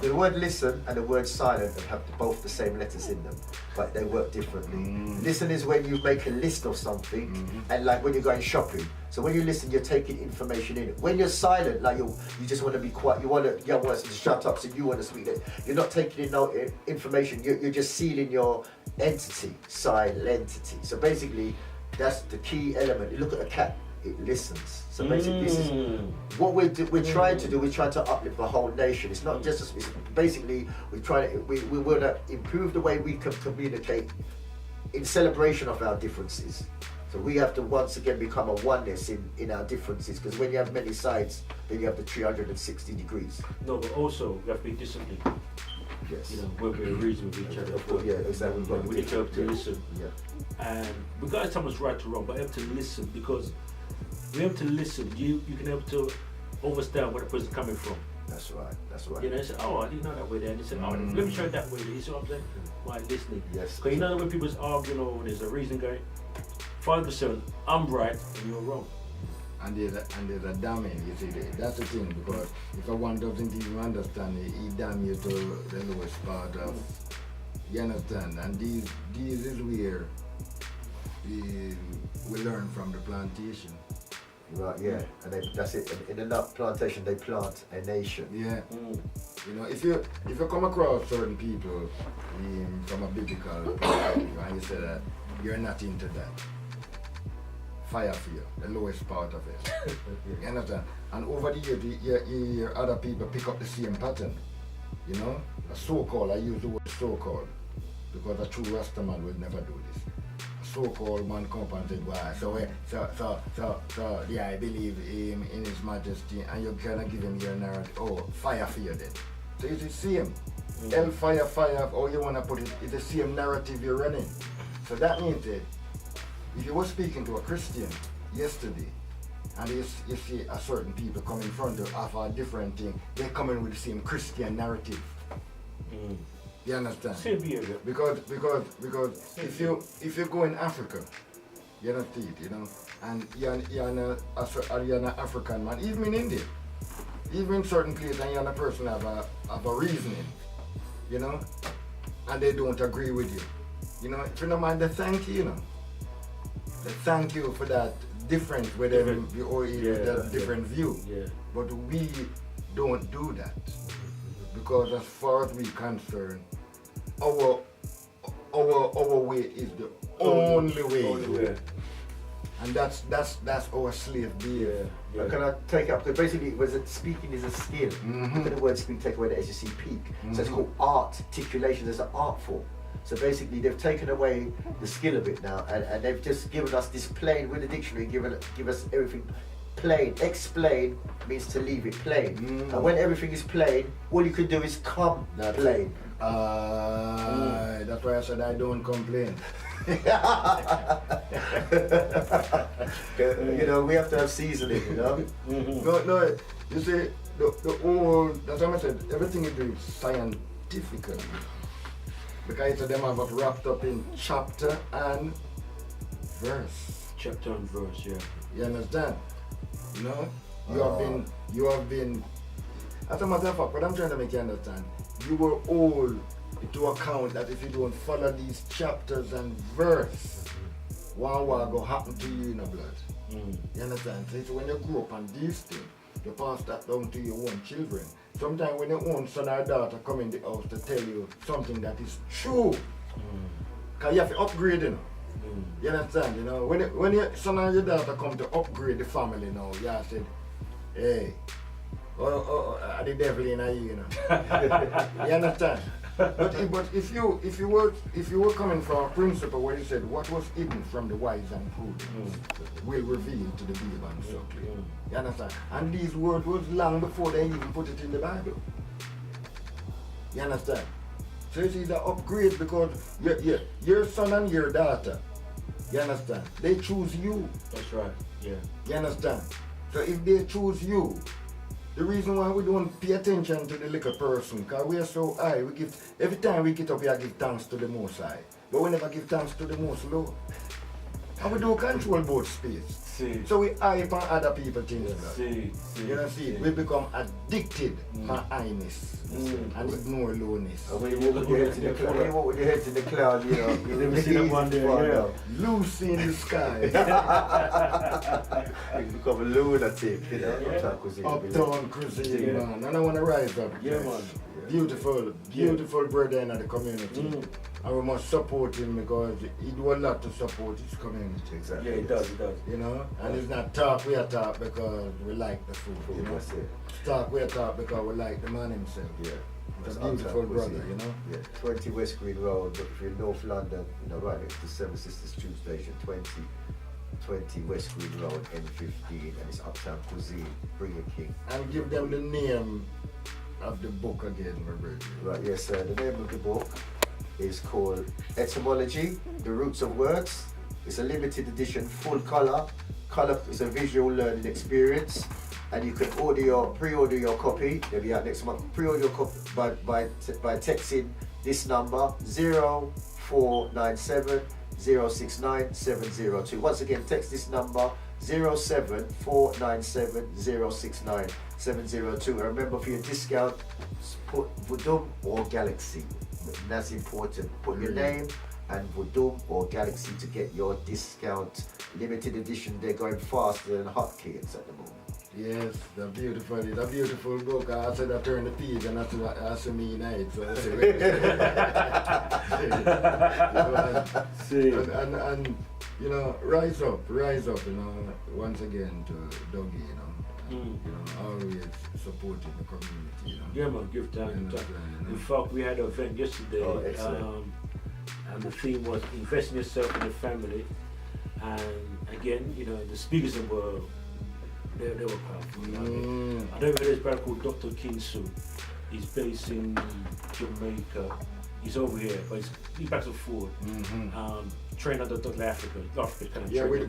The word listen and the word silent have both the same letters in them, but they work differently. Listen is when you make a list of something, and like when you're going shopping. So when you listen, you're taking information in. When you're silent, like you just want to be quiet, you want to shut up, so you want to speak. You're not taking in no information. You're just sealing your entity, silentity. So basically, that's the key element. You look at a cat. It listens. So basically, this is what we're trying to do. We're trying to uplift the whole nation. It's not just basically we want to improve the way we can communicate in celebration of our differences. So we have to once again become a oneness in our differences, because when you have many sides, then you have the 360 degrees. No, but also we have to be disciplined. Yes. You know, when we reason with each other. Yeah, exactly. We need to listen. Yeah. And regardless of someone's right or wrong, but you have to listen, because we have to listen. You can have to understand where the person's coming from. That's right. You know, they say, oh, I didn't know that way there. And they say, oh, let me try it that way there. You see what I'm saying? Why listening? Yes. Because you know that when people's arguing or there's a reason going, 5% I'm right and you're wrong. And there's a damning, you see, that's the thing, because if one doesn't even understand it, he damn you to the lowest part of, you understand, and these is where we learn from the plantation. Right, yeah, and that's it. In a nut plantation, they plant a nation. Yeah, you know, if you come across certain people from a biblical perspective, and you say that you're not into that, fire for you, the lowest part of it. You understand? And over the years, you hear other people pick up the same pattern. You know, a so-called, I use the word so-called, because a true Rastaman would never do this. A so-called man come up and said, why? So yeah, I believe in His Majesty, and you cannot give him your narrative. Oh, fire for you then. So it's the same. Hell, fire, or you want to put it, it's the same narrative you're running. So that means that if you were speaking to a Christian yesterday, and you see a certain people come in front of a different thing, they come in with the same Christian narrative. You understand? Same behavior. Because if you go in Africa, you don't see it, you know, and you're an African man, even in India, even in certain places, and you're a person have a reasoning, you know, and they don't agree with you. You know, if you don't mind, they thank you, you know. They thank you for that difference with them or that different view. Yeah. But we don't do that. Because as far as we're concerned, our way is the only way. And that's our slave behavior. Yeah. Can I take up? Because basically, speaking is a skill. Look at the word speak, take away the S, you see peak. So it's called articulation. There's an art form. So basically, they've taken away the skill of it now, and they've just given us this plain with the dictionary. Give us everything plain. Explain means to leave it plain. And when everything is plain, all you can do is come plain. That's why I said I don't complain. You know, we have to have seasoning, you know? No, you see, the old, that's what I said, everything you do is scientifically. Because them have it wrapped up in chapter and verse. Chapter and verse, yeah. You understand? You know? You have been, as a matter of fact, what I'm trying to make you understand, you were all to account that if you don't follow these chapters and verse, what will happen to you in the blood. You understand? So when you grow up on these things, you pass that down to your own children. Sometimes when your own son or daughter come in the house to tell you something that is true, because you have to upgrade, you know. You understand? You know, when your son or your daughter come to upgrade the family now, you have said, hey, the devil in you, you know. You understand? But if you were coming from a principle where you said what was hidden from the wise and prudent will reveal to the babe and suckling. You understand? And these words was long before they even put it in the Bible. You understand? So it's either upgrade because your son and your daughter, you understand? They choose you. That's right. Yeah. You understand? So if they choose you, the reason why we don't pay attention to the little person, because we are so high, we give every time we get up we give thanks to the most high. But we never give thanks to the most low. And we don't control both space. See. So we hype on other people things. See. You know, see, we become addicted to highness and ignore lowness. And when you walk with your head to the cloud, when you walk with your head to the cloud, you know, You never see that one there, yeah. Lucy in the sky. you become a lunatic, you know. Uptown cuisine, man. And I want to rise up. Yeah, man. Beautiful brother in the community. And we must support him because he do a lot to support his community. Exactly. Yeah, it does. You know, and it's not talk we are talk because we like the food. You know, That's it. it's talk we are talk because we like the man himself. Yeah. He's a That's beautiful uptown brother, cuisine. you know. Yeah. 20 West Green Road, if you're in North London, you know, right next to Seven Sisters Tube Station, 20 West Green Road, N15, and it's Uptown Cuisine. Bring your king. And give them the name of the book again, my brother. Right, yes, sir. The name of the book is called Etymology, The Roots of Words. It's a limited edition, full color. Color is a visual learning experience, and you can pre-order your copy. They'll be out next month. Pre-order your copy by texting this number 0497 069 702. Once again, text this number 07497 069 702. And remember, for your discount, put Voodum or Galaxy. That's important. Put your name and Voodum or Galaxy to get your discount. Limited edition, they're going faster than hotcakes at the moment. Yes, it's a beautiful book. I said I turned the page and that's what I see me night. So and you know, rise up, you know, once again to Dougie, you know. You know, always supporting the community, you know. Yeah, man, give time. In fact, we had an event yesterday, and the theme was invest in yourself and your family. And again, you know, the speakers were they were powerful. You know what I mean? I don't know this brother called Dr. Kinsu. He's based in Jamaica. He's over here, but he's back to forward. Trained under Dr. Africa kind of. Yeah, with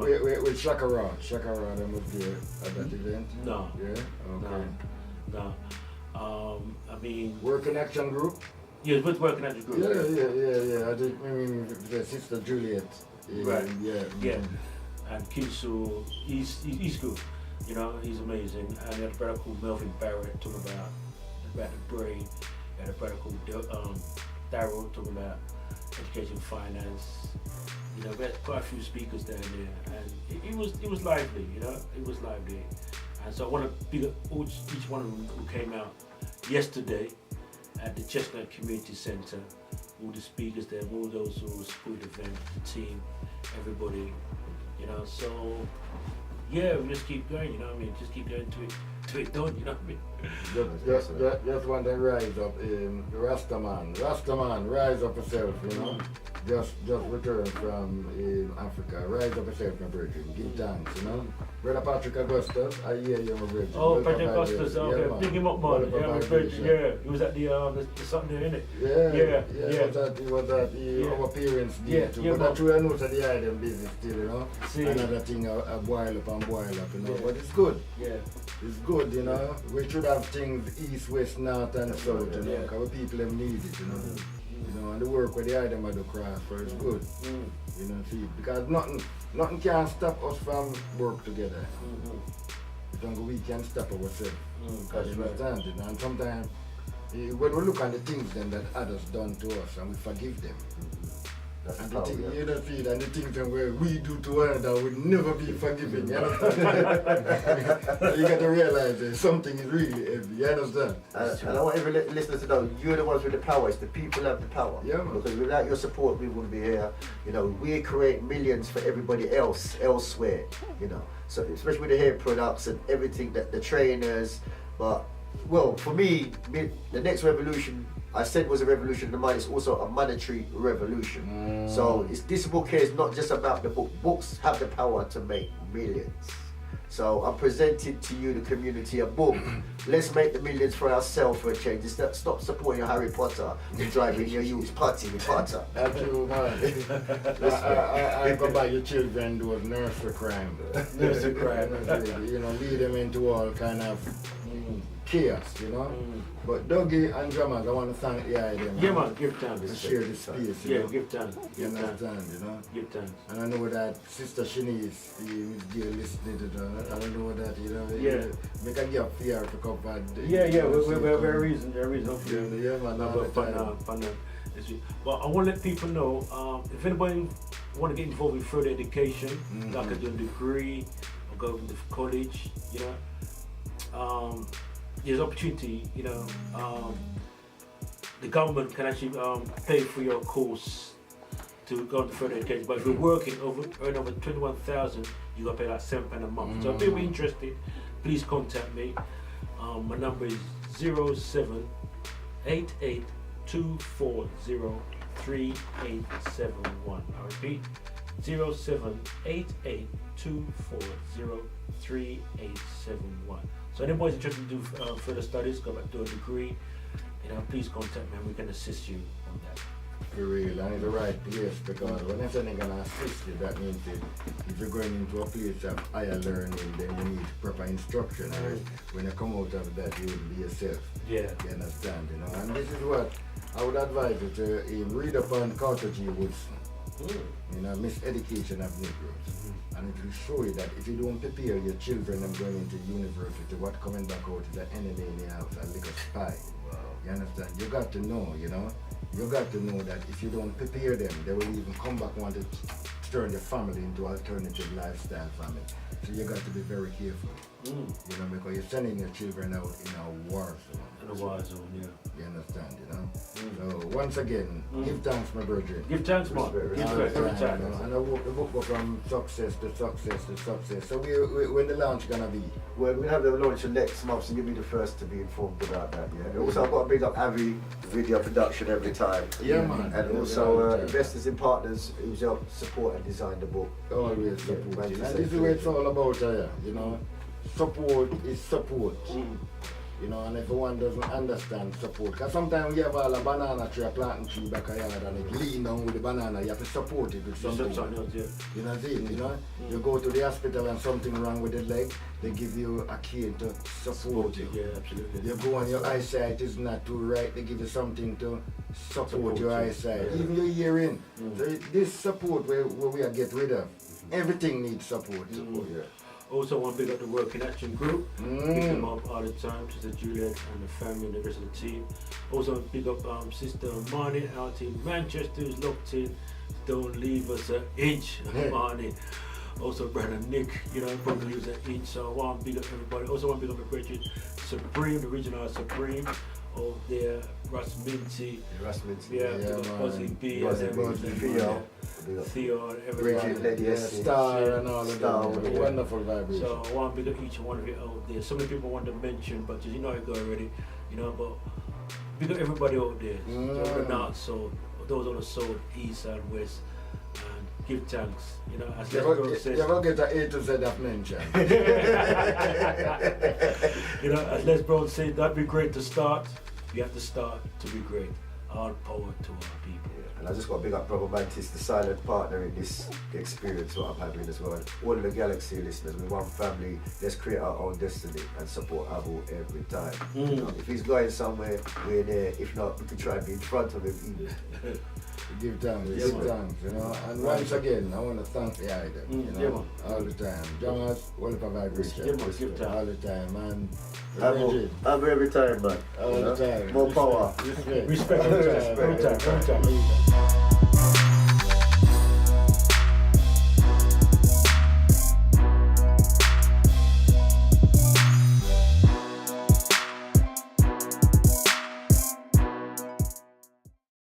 Shakara. Shakara, I was there at that event. No. Yeah. Okay. No. I mean. Working Action Group. Yeah, with Working Action Group. Yeah. I think the sister Juliet. Right. Yeah. And Kinsu, he's good. You know, he's amazing. And we had a brother called Melvin Barrett talking about the brain. We had a brother called Darryl talking about education, finance. You know, we had quite a few speakers down there, and it was lively. You know, it was lively. And so I want to big up each one of them who came out yesterday at the Chestnut Community Centre. All the speakers there, all those who supported the event, the team, everybody. You know, so yeah, we just keep going. You know what I mean? Just keep going to it done. You know what I mean? Just want to rise up, Rastaman, rise up yourself, you know. Just return from Africa, rise up yourself, my brother. Give thanks, you know. Brother Patrick Augustus, I hear you, my brother. Oh, Patrick Augustus, okay, yeah, big him up, man. Yeah, my brother. Yeah, he was at the something there, innit? Yeah. He was at our parents' day too. But that's where I know that the item business still, you know. Another thing, a boil up, you know. Yeah. But it's good. Yeah. It's good, you know. We should have things east, west, north, and south, you know, because people them need it, you know. You know, and the work with the item of the craft for it's good. You know, see, because nothing can stop us from work together. We can stop ourselves. Because you understand it. And sometimes when we look at the things then that others done to us and we forgive them. And the thing, you know, see, and the things that we do to one another will never be forgiven. You understand? You got to realize that something is really heavy. You understand? And I want every listener to know, you're the ones with the power. It's the people have the power. Yeah, man. Because without your support, we wouldn't be here. You know, we create millions for everybody else elsewhere. You know, so especially with the hair products and everything that the trainers. But well, for me, the next revolution. I said was a revolution in the mind, it's also a monetary revolution. So this book here is not just about the book. Books have the power to make millions. So I'm presenting to you the community a book. Let's make the millions for ourselves for a change. Stop supporting Harry Potter and driving your youth party with Potter. That's true, man. I go by your children those nursery crime. Nursery crime. You know, lead them into all kind of chaos, you know. But Dougie and Jamas, I want to thank them. Yeah, man, give thanks. To share this space, you Yeah, know. give thanks. You Give thanks. understand, you know. Give thanks. And I know that Sister Shanice is there listening to that. I don't know that, you know. Yeah. Make a give fear to cover. Yeah, we're very reason. Yeah, man, all the time. But I want to let people know, if anybody want to get involved in further education, like a degree or go to college, you know, there's opportunity, you know, the government can actually pay for your course to go into further education. But if you're working earn over 21,000, you got to pay like £7 a month. So if you're interested, please contact me. My number is 0788 240 3871. I repeat, 0788 240 3871. So anybody's interested to do further studies, go back to a degree, you know, please contact me and we can assist you on that. For real, and it's the right place, because when I'm saying gonna assist you, that means that if you're going into a place of higher learning, then you need proper instruction. And when you come out of that, you will be yourself. Yeah. You understand, you know. And this is what I would advise you to read upon Carter G. Woodson. You know, Miseducation of Negroes. And it will show you that if you don't prepare your children and going into university, what coming back out is an enemy in the house, a little spy. Wow. You understand? You got to know, you know. You got to know that if you don't prepare them, they will even come back and want to turn your family into alternative lifestyle family. So you got to be very careful. You know, because you're sending your children out in a war zone. In a war zone, yeah. You understand, you know? So once again, give thanks, my brother. Give thanks, man. Give thanks every time. You know? And the book go from success to success to success. So when the launch gonna be? Well, we'll have the launch next month, so you'll be the first to be informed about that. Yeah. Also, I've got to big up Avi Video Production every time. Yeah, man. And also investors and partners who's helped support and design the book. Always support. Yeah, And this is what it's all about, you know. Support is support. You know, and if one doesn't understand support, because sometimes you have all a banana tree, a planting tree back a yard, and it lean down with the banana, you have to support it with something. You know, you know? You go to the hospital and something wrong with the leg, they give you a cane to support you. Yeah, absolutely. You go and your eyesight is not too right, they give you something to support your eyesight. Yeah. Even your hearing. So this support where we are get rid of. Everything needs support. Yeah. Also want to big up the Working Action Group. Pick them up all the time, Sister Juliet and the family and the rest of the team. Also big up Sister Marnie out in Manchester who's locked in. Don't leave us an inch, Marnie. Also Brother Nick, you know, probably leaves an inch. So I want to big up everybody. Also want to big up the Bridget Supreme, the original Supreme. Oh, there, Russ Minty. Yeah, Buzzy B, Theo, and everybody. Lady Star and all of them. Wonderful vibration. So I want to big up each one of you out there. So many people want to mention, but you know I go already, you know, but big up everybody out there. So the north, so those on the south, east and west. And give thanks, you know, as Les Brown says. You ever get an A to Z of mention? You know, as Les Brown said, that'd be great to start. You have to start to be great. All power to our people. And I just got to big up Brother Mantis, the silent partner in this experience what I'm having as well. All of the Galaxy listeners, we're one family. Let's create our own destiny and support Aboo every time. You know, if he's going somewhere, we're there. If not, we can try and be in front of him even. Give thanks, you know. And once again, I want to thank the item, you know, all the time. Jamas, wonderful vibration. All the time, man. Aboo every time, man. All the time. More power. Respect. Respect every time.